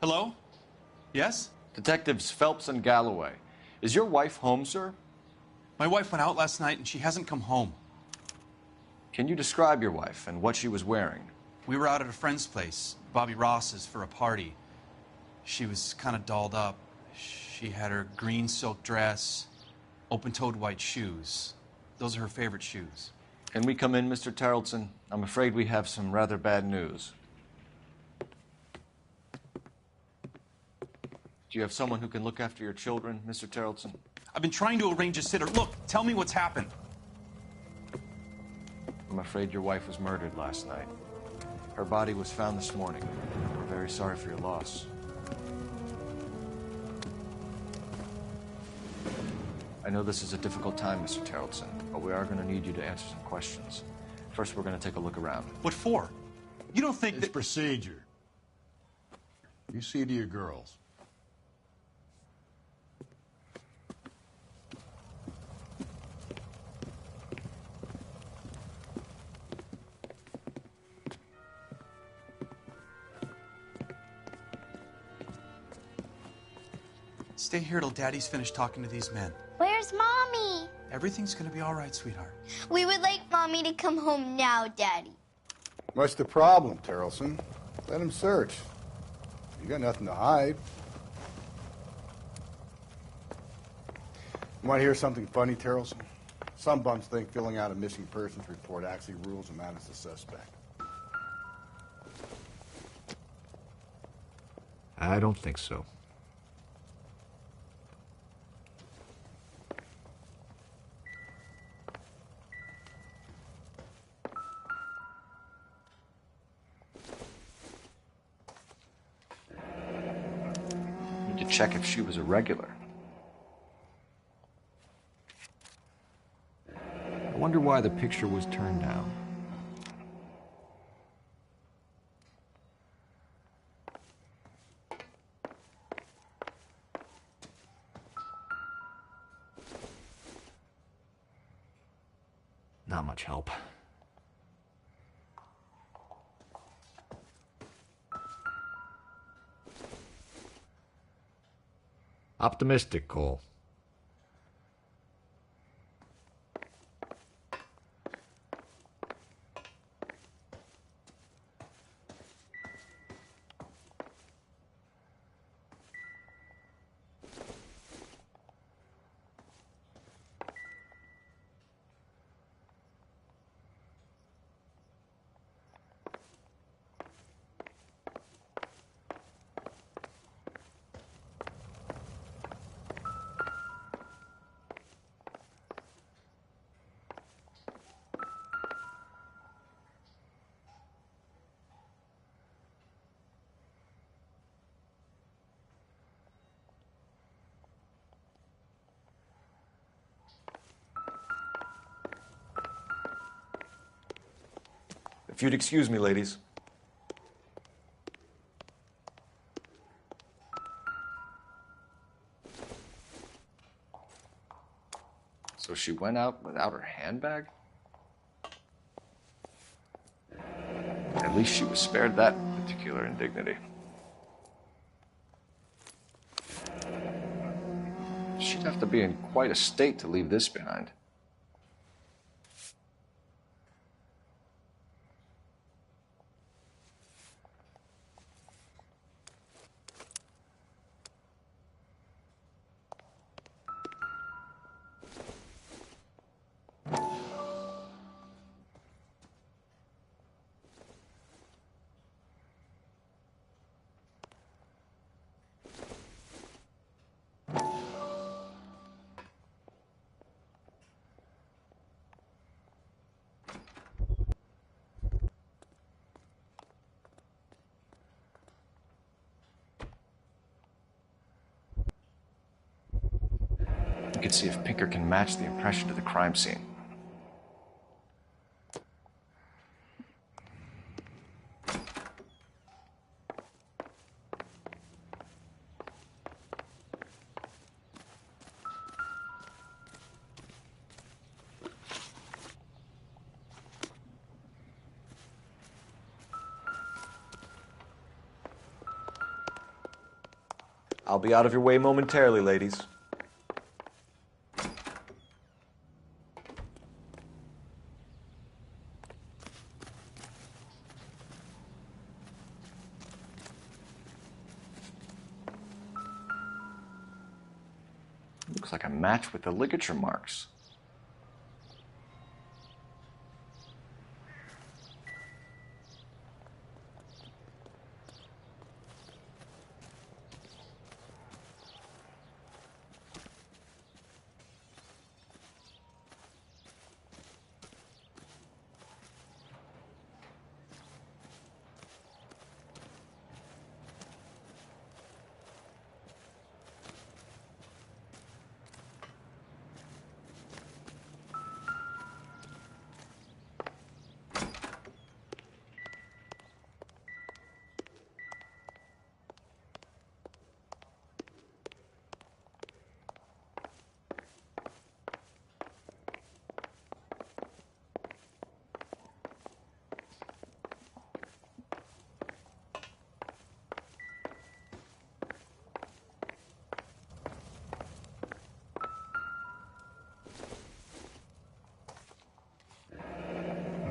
Hello? Yes? Detectives Phelps and Galloway. Is your wife home, sir? My wife went out last night and she hasn't come home. Can you describe your wife and what she was wearing? We were out at a friend's place, Bobby Ross's, for a party. She was kind of dolled up. She had her green silk dress, open-toed white shoes. Those are her favorite shoes. Can we come in, Mr. Tarleton? I'm afraid we have some rather bad news. Do you have someone who can look after your children, Mr. Tarleton? I've been trying to arrange a sitter. Look, tell me what's happened. I'm afraid your wife was murdered last night. Her body was found this morning. I'm very sorry for your loss. I know this is a difficult time, Mr. Tarleton, but we are going to need you to answer some questions. First, we're going to take a look around. What for? You don't think it's procedure. You see to your girls. Stay here till Daddy's finished talking to these men. Where's Mommy? Everything's gonna be all right, sweetheart. We would like Mommy to come home now, Daddy. What's the problem, Tarleton? Let him search. You got nothing to hide. You want to hear something funny, Tarleton? Some bums think filling out a missing persons report actually rules a man as a suspect. I don't think so. Check if she was a regular. wonder why the picture was turned down. Not much help. Optimistic, Cole. If you'd excuse me, ladies. So she went out without her handbag? At least she was spared that particular indignity. She'd have to be in quite a state to leave this behind. You can see if Pinker can match the impression to the crime scene. I'll be out of your way momentarily, ladies. Looks like a match with the ligature marks.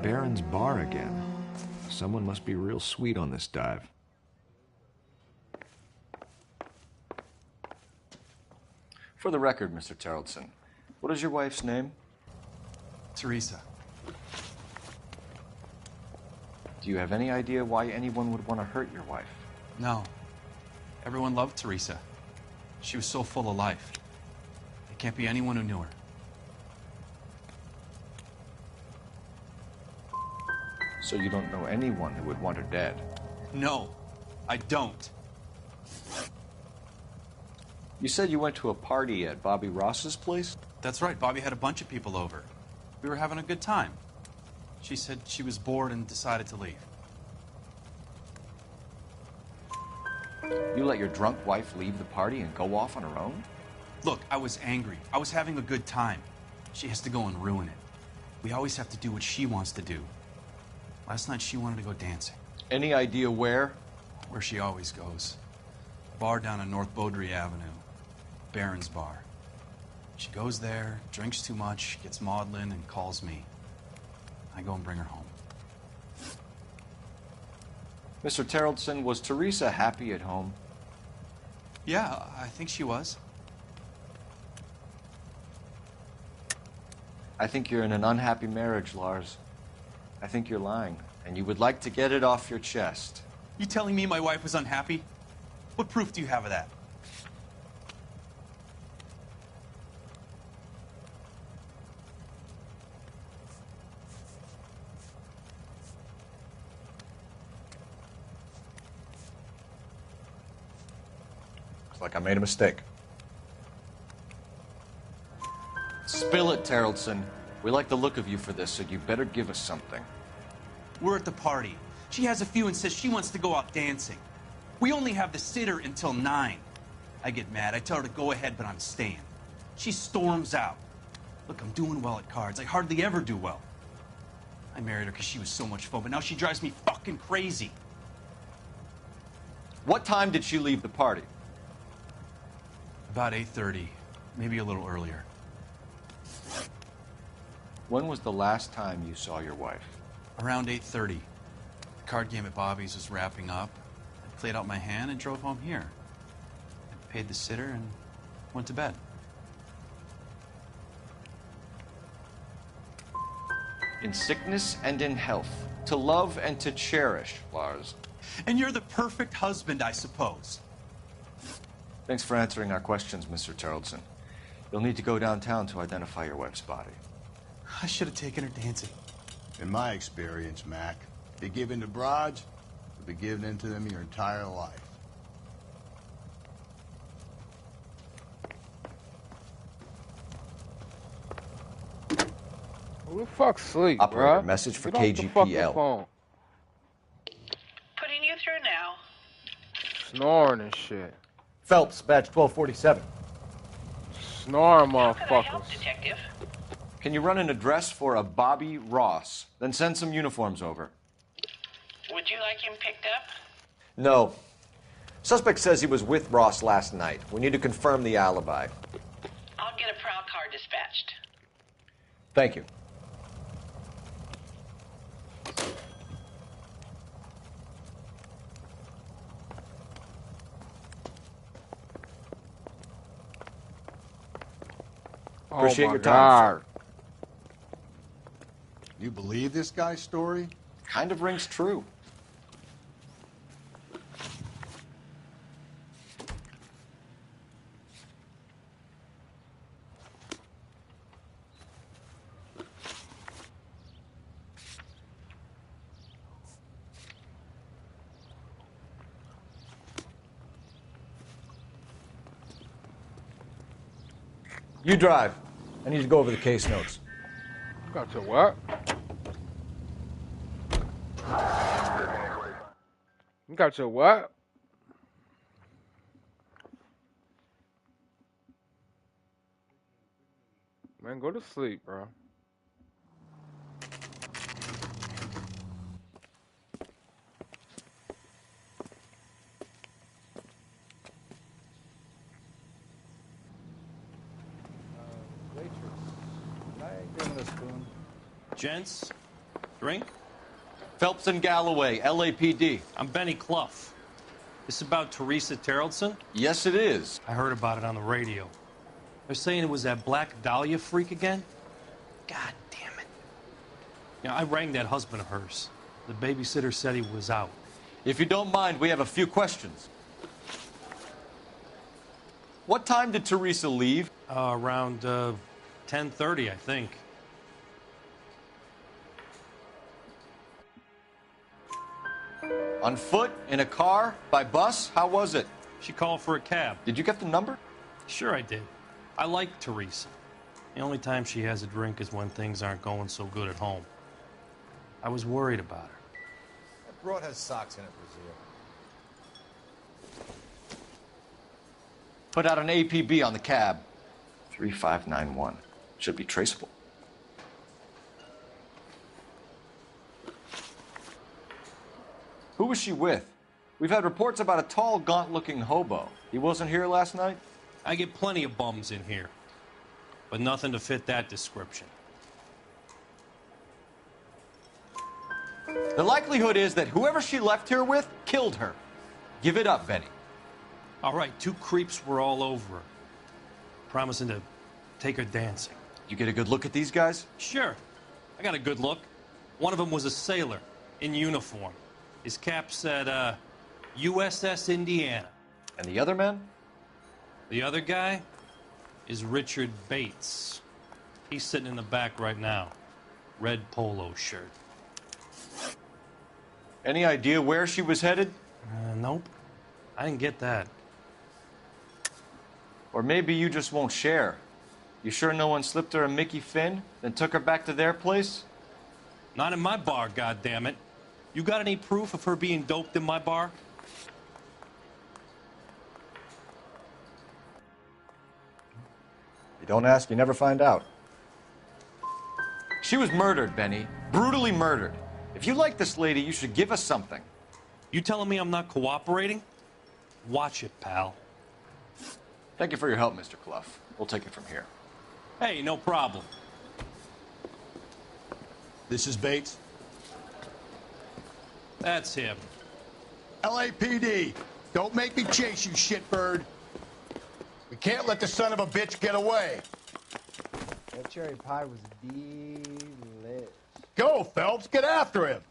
Baron's bar again. Someone must be real sweet on this dive. For the record, Mr. Terrelson, what is your wife's name? Teresa. Do you have any idea why anyone would want to hurt your wife? No. Everyone loved Teresa. She was so full of life. There can't be anyone who knew her. So you don't know anyone who would want her dead? No, I don't. You said you went to a party at Bobby Ross's place? That's right. Bobby had a bunch of people over. We were having a good time. She said she was bored and decided to leave. You let your drunk wife leave the party and go off on her own? Look, I was angry. I was having a good time. She has to go and ruin it. We always have to do what she wants to do. Last night she wanted to go dancing. Any idea where? Where she always goes. A bar down on North Beaudry Avenue. Baron's Bar. She goes there, drinks too much, gets maudlin, and calls me. I go and bring her home. Mr. Terrellson, was Teresa happy at home? Yeah, I think she was. I think you're in an unhappy marriage, Lars. I think you're lying, and you would like to get it off your chest. You telling me my wife was unhappy? What proof do you have of that? Looks like I made a mistake. Spill it, Terrellson. We like the look of you for this, so you better give us something. We're at the party. She has a few and says she wants to go out dancing. We only have the sitter until 9. I get mad. I tell her to go ahead, but I'm staying. She storms out. Look, I'm doing well at cards. I hardly ever do well. I married her because she was so much fun, but now she drives me fucking crazy. What time did she leave the party? About 8:30, maybe a little earlier. When was the last time you saw your wife? Around 8:30. The card game at Bobby's was wrapping up. I played out my hand and drove home here. I paid the sitter and went to bed. In sickness and in health. To love and to cherish, Lars. And you're the perfect husband, I suppose. Thanks for answering our questions, Mr. Terrellson. You'll need to go downtown to identify your wife's body. I should have taken her dancing. In my experience, Mac, if you give in to broads, you'll be giving in to them your entire life. Who the fuck sleep, Operator, bruh? message for Get off the fucking KGPL. phone. Putting you through now. Snoring and shit. Phelps, badge 1247. Snoring, How can I help, motherfuckers. Detective? Can you run an address for a Bobby Ross? Then send some uniforms over. Would you like him picked up? No. Suspect says he was with Ross last night. We need to confirm the alibi. I'll get a prowl car dispatched. Thank you. Appreciate your time. You believe this guy's story? Kind of rings true. You drive. I need to go over the case notes. Got to what? You got your what? Man, go to sleep, bro. Gents, drink? Phelps and Galloway, LAPD. I'm Benny Clough. This about Teresa Terrellson? Yes, it is. I heard about it on the radio. They're saying it was that Black Dahlia freak again? God damn it. You know, I rang that husband of hers. The babysitter said he was out. If you don't mind, we have a few questions. What time did Teresa leave? Around 10:30, I think. On foot? In a car? By bus? How was it? She called for a cab. Did you get the number? Sure I did. I like Teresa. The only time she has a drink is when things aren't going so good at home. I was worried about her. That broad has socks in it, Brazil. Put out an APB on the cab. 3591. Should be traceable. Who was she with? We've had reports about a tall, gaunt-looking hobo. He wasn't here last night? I get plenty of bums in here, but nothing to fit that description. The likelihood is that whoever she left here with killed her. Give it up, Benny. All right, 2 creeps were all over her, promising to take her dancing. You get a good look at these guys? Sure. I got a good look. One of them was a sailor in uniform. His cap said, USS Indiana. And the other men? The other guy is Richard Bates. He's sitting in the back right now. Red polo shirt. Any idea where she was headed? Nope. I didn't get that. Or maybe you just won't share. You sure no one slipped her a Mickey Finn, then took her back to their place? Not in my bar, goddammit. You got any proof of her being doped in my bar? You don't ask, you never find out. She was murdered, Benny. Brutally murdered. If you like this lady, you should give us something. You telling me I'm not cooperating? Watch it, pal. Thank you for your help, Mr. Clough. We'll take it from here. Hey, no problem. This is Bates. That's him. LAPD, don't make me chase you, shitbird. We can't let the son of a bitch get away. That cherry pie was delish. Go, Phelps, get after him.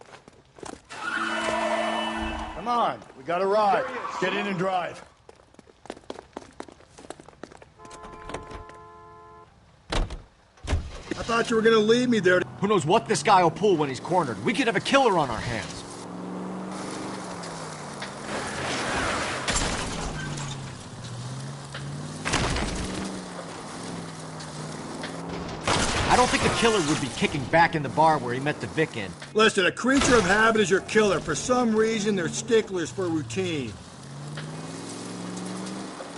Come on, we got a ride. Get in and drive. I thought you were gonna leave me there. Who knows what this guy will pull when he's cornered? We could have a killer on our hands. I don't think the killer would be kicking back in the bar where he met the Vic in. Listen, a creature of habit is your killer. For some reason, they're sticklers for routine.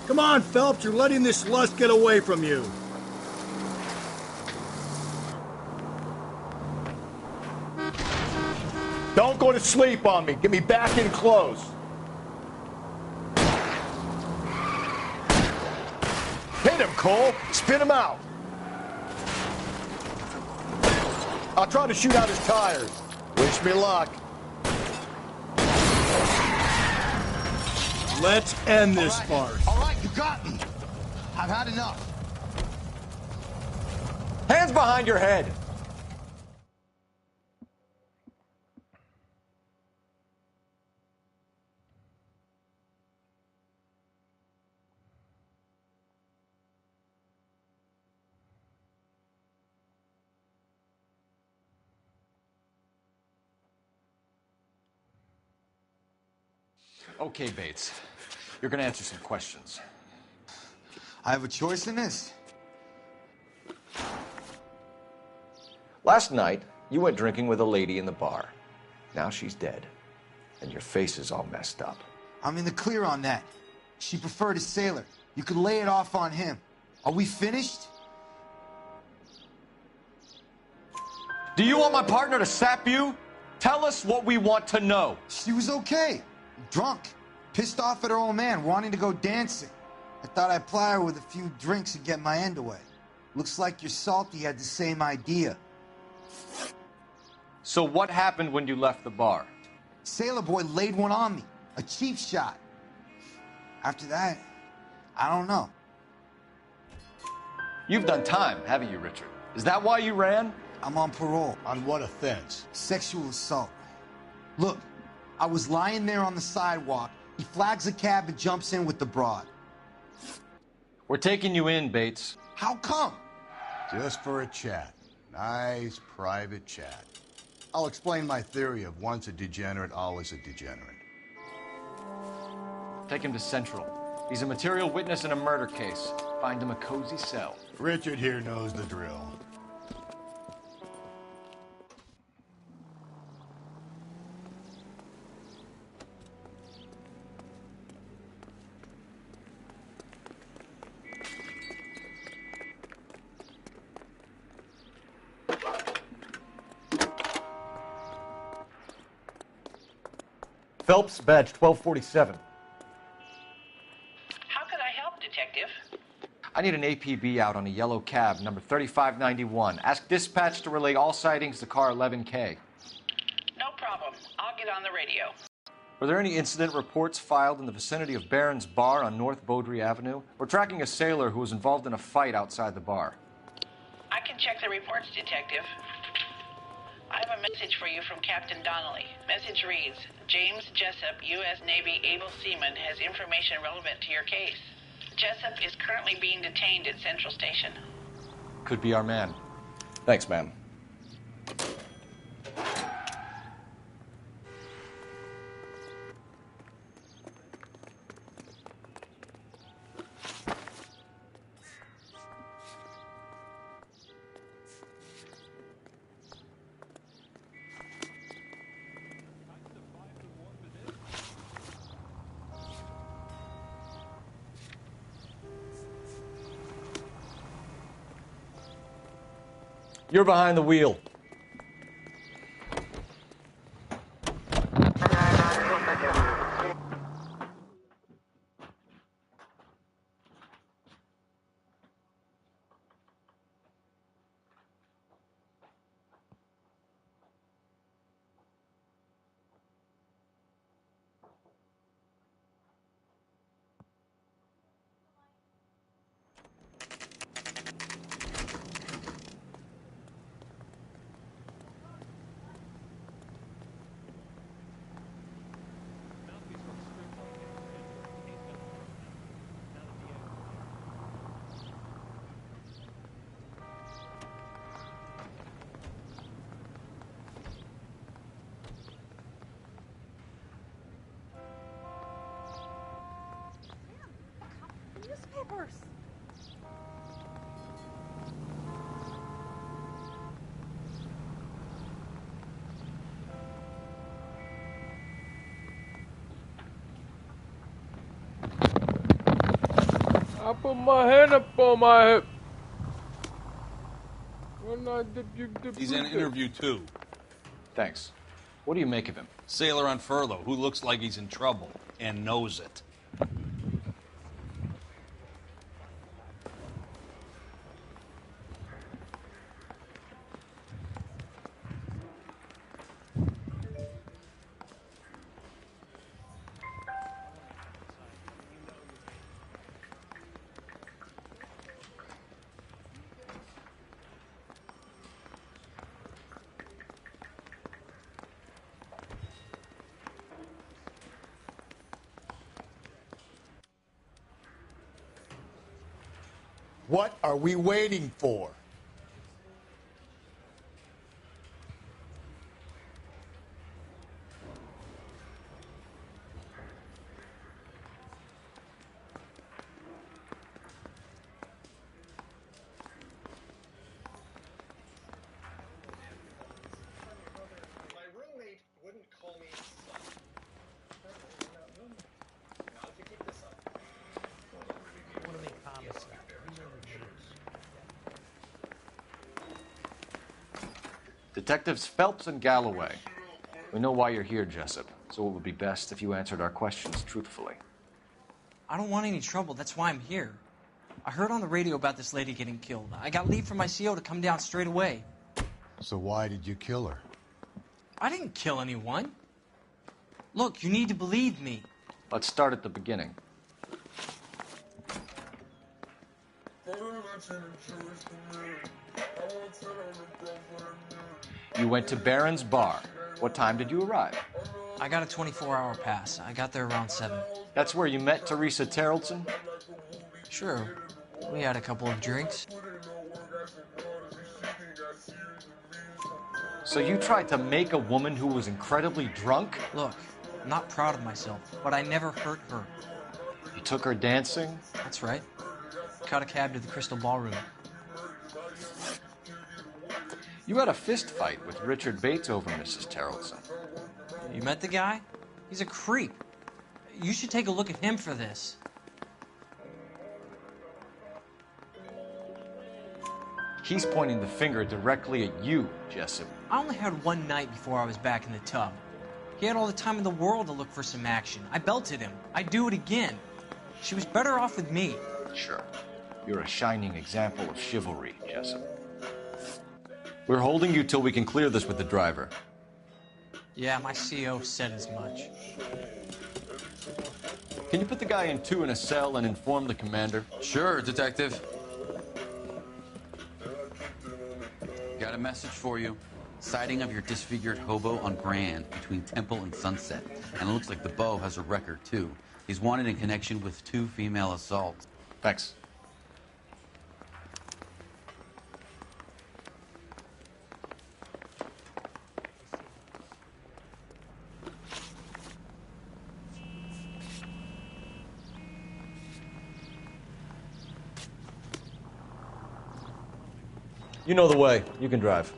Come on, Phelps, you're letting this lust get away from you. Don't go to sleep on me. Get me back in close. Hit him, Cole. Spin him out. I'll try to shoot out his tires. Wish me luck. Let's end this farce. All right, you got me. I've had enough. Hands behind your head. Okay, Bates. You're gonna answer some questions. I have a choice in this. Last night, you went drinking with a lady in the bar. Now she's dead. And your face is all messed up. I'm in the clear on that. She preferred a sailor. You could lay it off on him. Are we finished? Do you want my partner to sap you? Tell us what we want to know. She was okay. Drunk. Pissed off at her old man, wanting to go dancing. I thought I'd ply her with a few drinks and get my end away. Looks like your salty had the same idea. So what happened when you left the bar? Sailor boy laid one on me. A cheap shot. After that, I don't know. You've done time, haven't you, Richard? Is that why you ran? I'm on parole. On what offense? Sexual assault. Look, I was lying there on the sidewalk. He flags a cab and jumps in with the broad. We're taking you in, Bates. How come? Just for a chat. Nice private chat. I'll explain my theory of once a degenerate, always a degenerate. Take him to Central. He's a material witness in a murder case. Find him a cozy cell. Richard here knows the drill. Phelps, badge 1247. How could I help, Detective? I need an APB out on a yellow cab, number 3591. Ask dispatch to relay all sightings to car 11K. No problem. I'll get on the radio. Were there any incident reports filed in the vicinity of Barron's Bar on North Beaudry Avenue? We're tracking a sailor who was involved in a fight outside the bar. I can check the reports, Detective. I have a message for you from Captain Donnelly. Message reads, James Jessup, U.S. Navy able seaman, has information relevant to your case. Jessup is currently being detained at Central Station. Could be our man. Thanks, ma'am. You're behind the wheel. Newspapers. I put my hand up on my hip. When I dip, you dip. He's in interview 2. Thanks. What do you make of him? Sailor on furlough who looks like he's in trouble and knows it. What are we waiting for? Detectives Phelps and Galloway. We know why you're here, Jessup, so it would be best if you answered our questions truthfully. I don't want any trouble. That's why I'm here. I heard on the radio about this lady getting killed. I got leave from my CO to come down straight away. So why did you kill her? I didn't kill anyone. Look, you need to believe me. Let's start at the beginning. You went to Barron's Bar. What time did you arrive? I got a 24-hour pass. I got there around 7. That's where you met Teresa Terrellson? Sure. We had a couple of drinks. So you tried to make a woman who was incredibly drunk? Look, I'm not proud of myself, but I never hurt her. You took her dancing? That's right. Caught a cab to the Crystal Ballroom. You had a fist fight with Richard Bates over Mrs. Terrelson. You met the guy? He's a creep. You should take a look at him for this. He's pointing the finger directly at you, Jessup. I only had one night before I was back in the tub. He had all the time in the world to look for some action. I belted him. I'd do it again. She was better off with me. Sure. You're a shining example of chivalry, Jessup. We're holding you till we can clear this with the driver. Yeah, my CO said as much. Can you put the guy in two in a cell and inform the commander? Sure, Detective. Got a message for you. Sighting of your disfigured hobo on Grand between Temple and Sunset. And it looks like the beau has a record, too. He's wanted in connection with 2 female assaults. Thanks. You know the way. You can drive.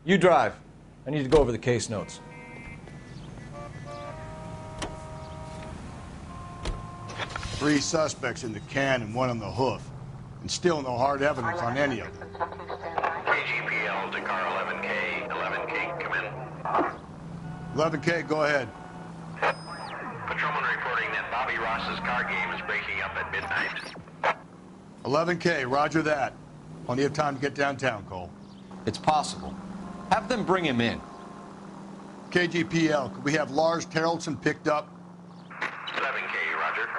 You drive. I need to go over the case notes. Three suspects in the can and one on the hoof. And still no hard evidence on any of them. KGPL to car 11K. 11K, come in. 11K, go ahead. Patrolman reporting that Bobby Ross's car game is breaking up at midnight. 11K, roger that. Plenty of time to get downtown, Cole. It's possible. Have them bring him in. KGPL, could we have Lars Terrelson picked up? 11K, roger.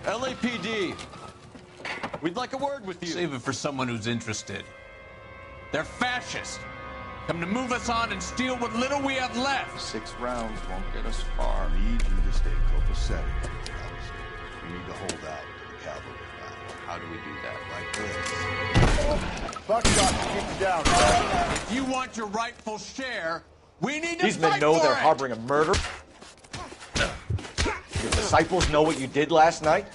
LAPD. We'd like a word with you. Save it for someone who's interested. They're fascists. Come to move us on and steal what little we have left. 6 rounds won't get us far. I need you to stay copacetic. We need to hold out to the cavalry line. How do we do that? Like this. Buckshot, keep you down. If you want your rightful share, we need to These men fight know for they're it. harboring a murder. Your disciples know what you did last night?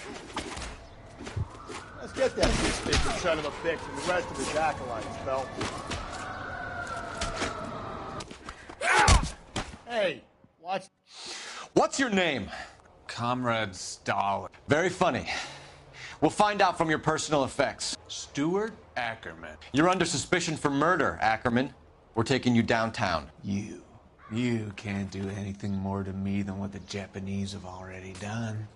Let's get that disfigured son of a bitch and the rest of his acolytes, Phelps. Hey, watch. What's your name? Comrade Stalin. Very funny. We'll find out from your personal effects. Stuart Ackerman. You're under suspicion for murder, Ackerman. We're taking you downtown. You can't do anything more to me than what the Japanese have already done.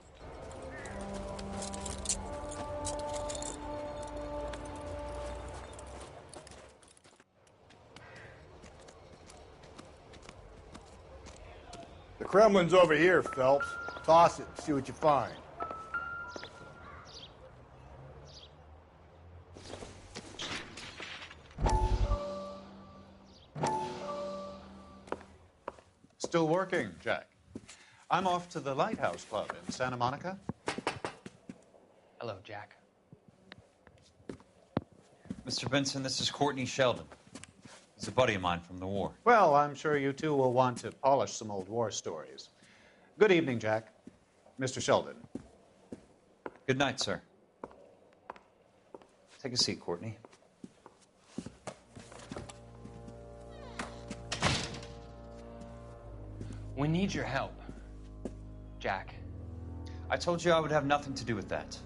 The Kremlin's over here, Phelps. Toss it and see what you find. Still working, Jack. I'm off to the Lighthouse Club in Santa Monica. Hello, Jack. Mr. Benson, this is Courtney Sheldon. He's a buddy of mine from the war. Well, I'm sure you two will want to polish some old war stories. Good evening, Jack. Mr. Sheldon. Good night, sir. Take a seat, Courtney. We need your help, Jack. I told you I would have nothing to do with that.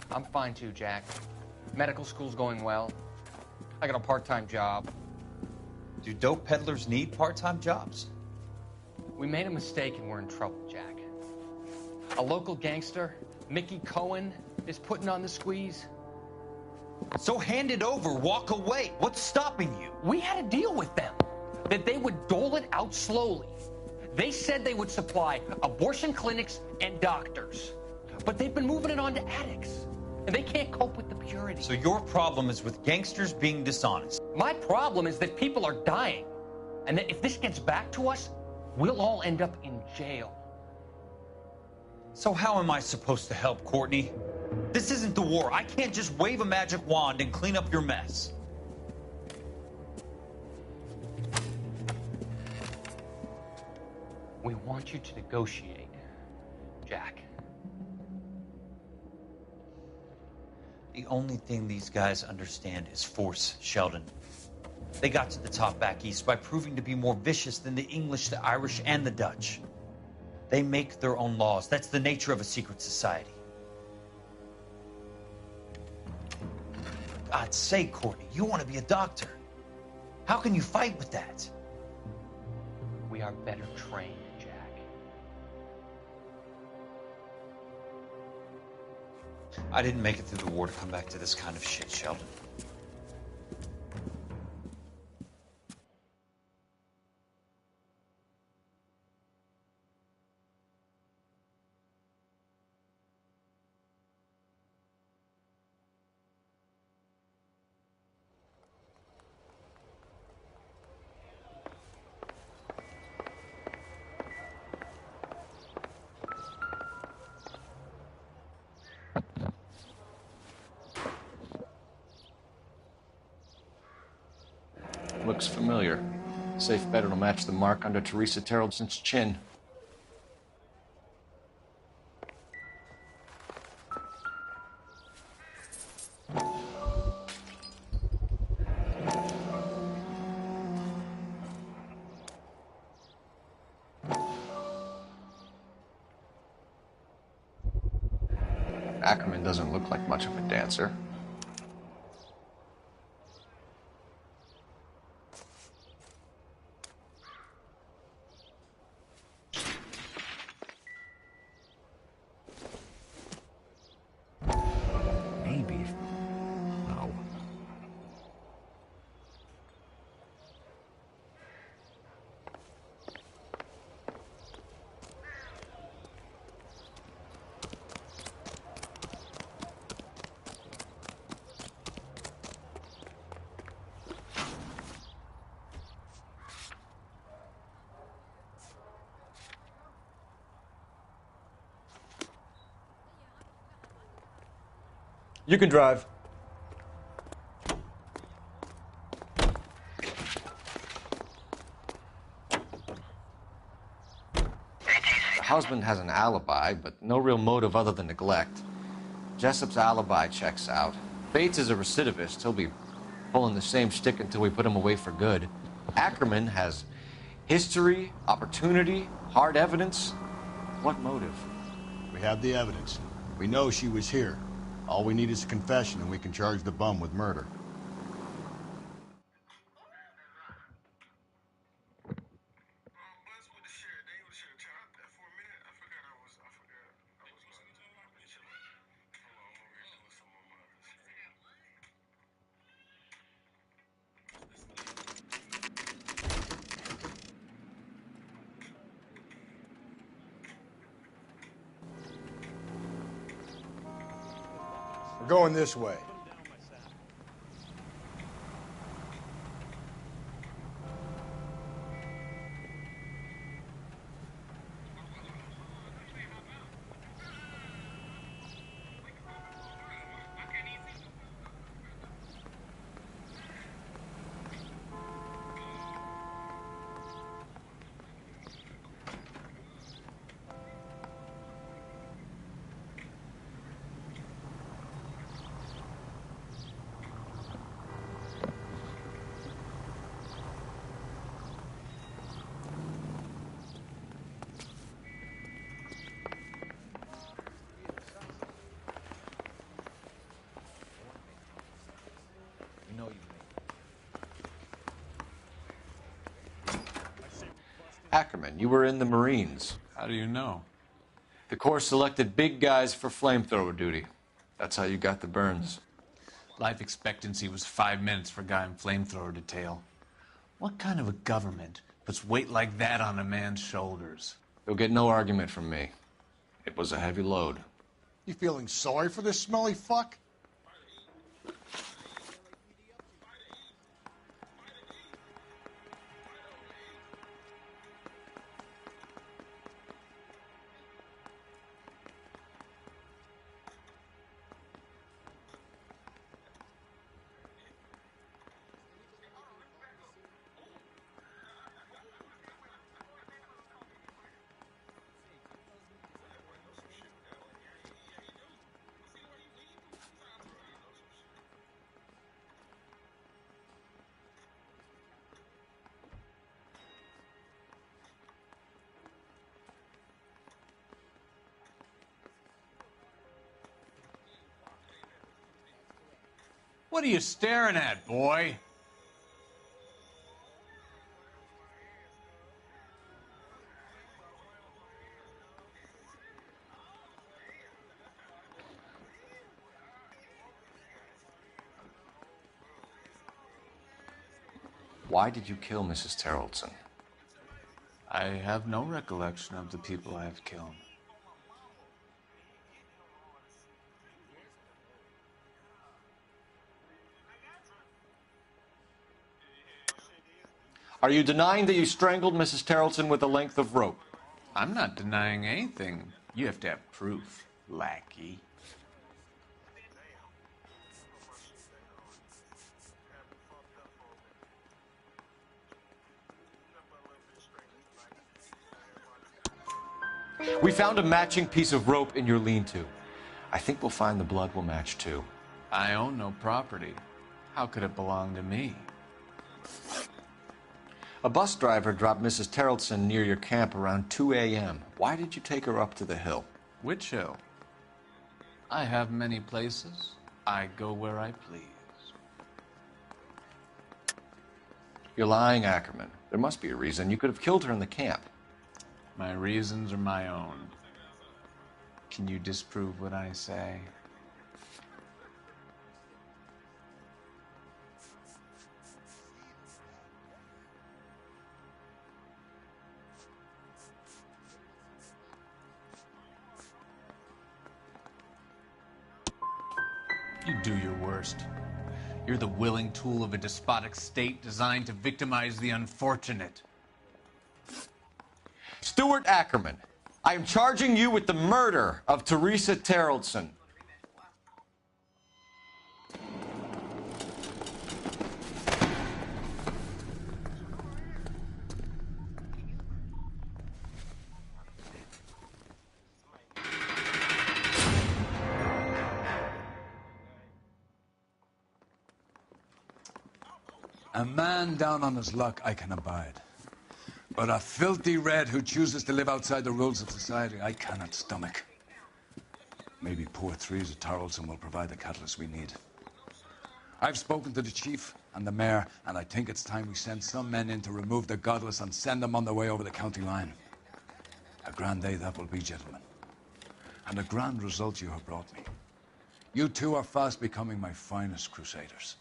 I'm fine too, Jack. Medical school's going well. I got a part-time job. Do dope peddlers need part-time jobs? We made a mistake and we're in trouble, Jack. A local gangster, Mickey Cohen, is putting on the squeeze. So hand it over, walk away. What's stopping you? We had a deal with them. that they would dole it out slowly. They said they would supply abortion clinics and doctors. But they've been moving it on to addicts. And they can't cope with the purity. So your problem is with gangsters being dishonest? My problem is that people are dying. And that if this gets back to us, we'll all end up in jail. So how am I supposed to help, Courtney? This isn't the war. I can't just wave a magic wand and clean up your mess. We want you to negotiate, Jack. The only thing these guys understand is force, Sheldon. They got to the top back east by proving to be more vicious than the English, the Irish, and the Dutch. They make their own laws. That's the nature of a secret society. For God's sake, Courtney, you want to be a doctor. How can you fight with that? We are better trained, Jack. I didn't make it through the war to come back to this kind of shit, Sheldon. Looks familiar. Safe bet it'll match the mark under Teresa Terrelson's chin. Ackerman doesn't look like much of a dancer. Maybe. No. You can drive. The husband has an alibi, but no real motive other than neglect. Jessup's alibi checks out. Bates is a recidivist. He'll be pulling the same shtick until we put him away for good. Ackerman has history, opportunity, hard evidence. What motive? We have the evidence. We know she was here. All we need is a confession, and we can charge the bum with murder. We're going this way. Ackerman, you were in the Marines. How do you know? The Corps selected big guys for flamethrower duty. That's how you got the burns. Life expectancy was 5 minutes for a guy in flamethrower detail. What kind of a government puts weight like that on a man's shoulders? You'll get no argument from me. It was a heavy load. You feeling sorry for this smelly fuck? What are you staring at, boy? Why did you kill Mrs. Terrellson? I have no recollection of the people I have killed. Are you denying that you strangled Mrs. Terrellson with a length of rope? I'm not denying anything. You have to have proof, lackey. We found a matching piece of rope in your lean-to. I think we'll find the blood will match too. I own no property. How could it belong to me? A bus driver dropped Mrs. Terrellson near your camp around 2 a.m. Why did you take her up to the hill? Which hill? I have many places. I go where I please. You're lying, Ackerman. There must be a reason. You could have killed her in the camp. My reasons are my own. Can you disprove what I say? You do your worst. You're the willing tool of a despotic state designed to victimize the unfortunate. Stuart Ackerman, I am charging you with the murder of Teresa Terrellson. A man down on his luck I can abide. But a filthy red who chooses to live outside the rules of society, I cannot stomach. Maybe poor Teresa Tarleton will provide the catalyst we need. I've spoken to the chief and the mayor, and I think it's time we send some men in to remove the godless and send them on their way over the county line. A grand day that will be, gentlemen. And a grand result you have brought me. You two are fast becoming my finest crusaders.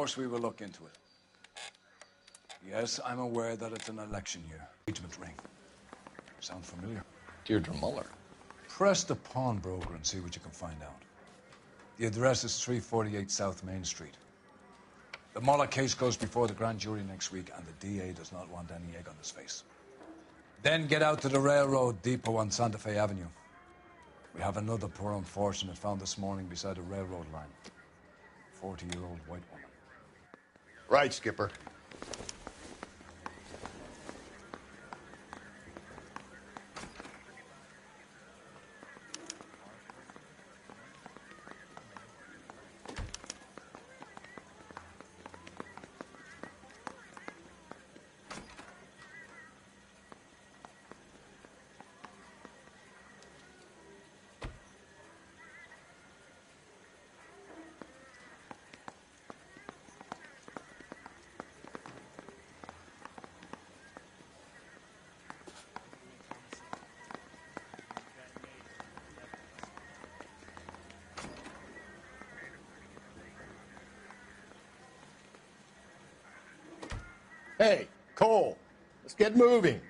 course we will look into it. Yes, I'm aware that it's an election year. Engagement ring. Sound familiar? Deirdre Muller. Press the pawnbroker and see what you can find out. The address is 348 South Main Street. The Muller case goes before the grand jury next week, and the DA does not want any egg on his face. Then get out to the railroad depot on Santa Fe Avenue. We have another poor unfortunate found this morning beside a railroad line. 40-year-old white woman. Right, Skipper. Hey, Cole, let's get moving.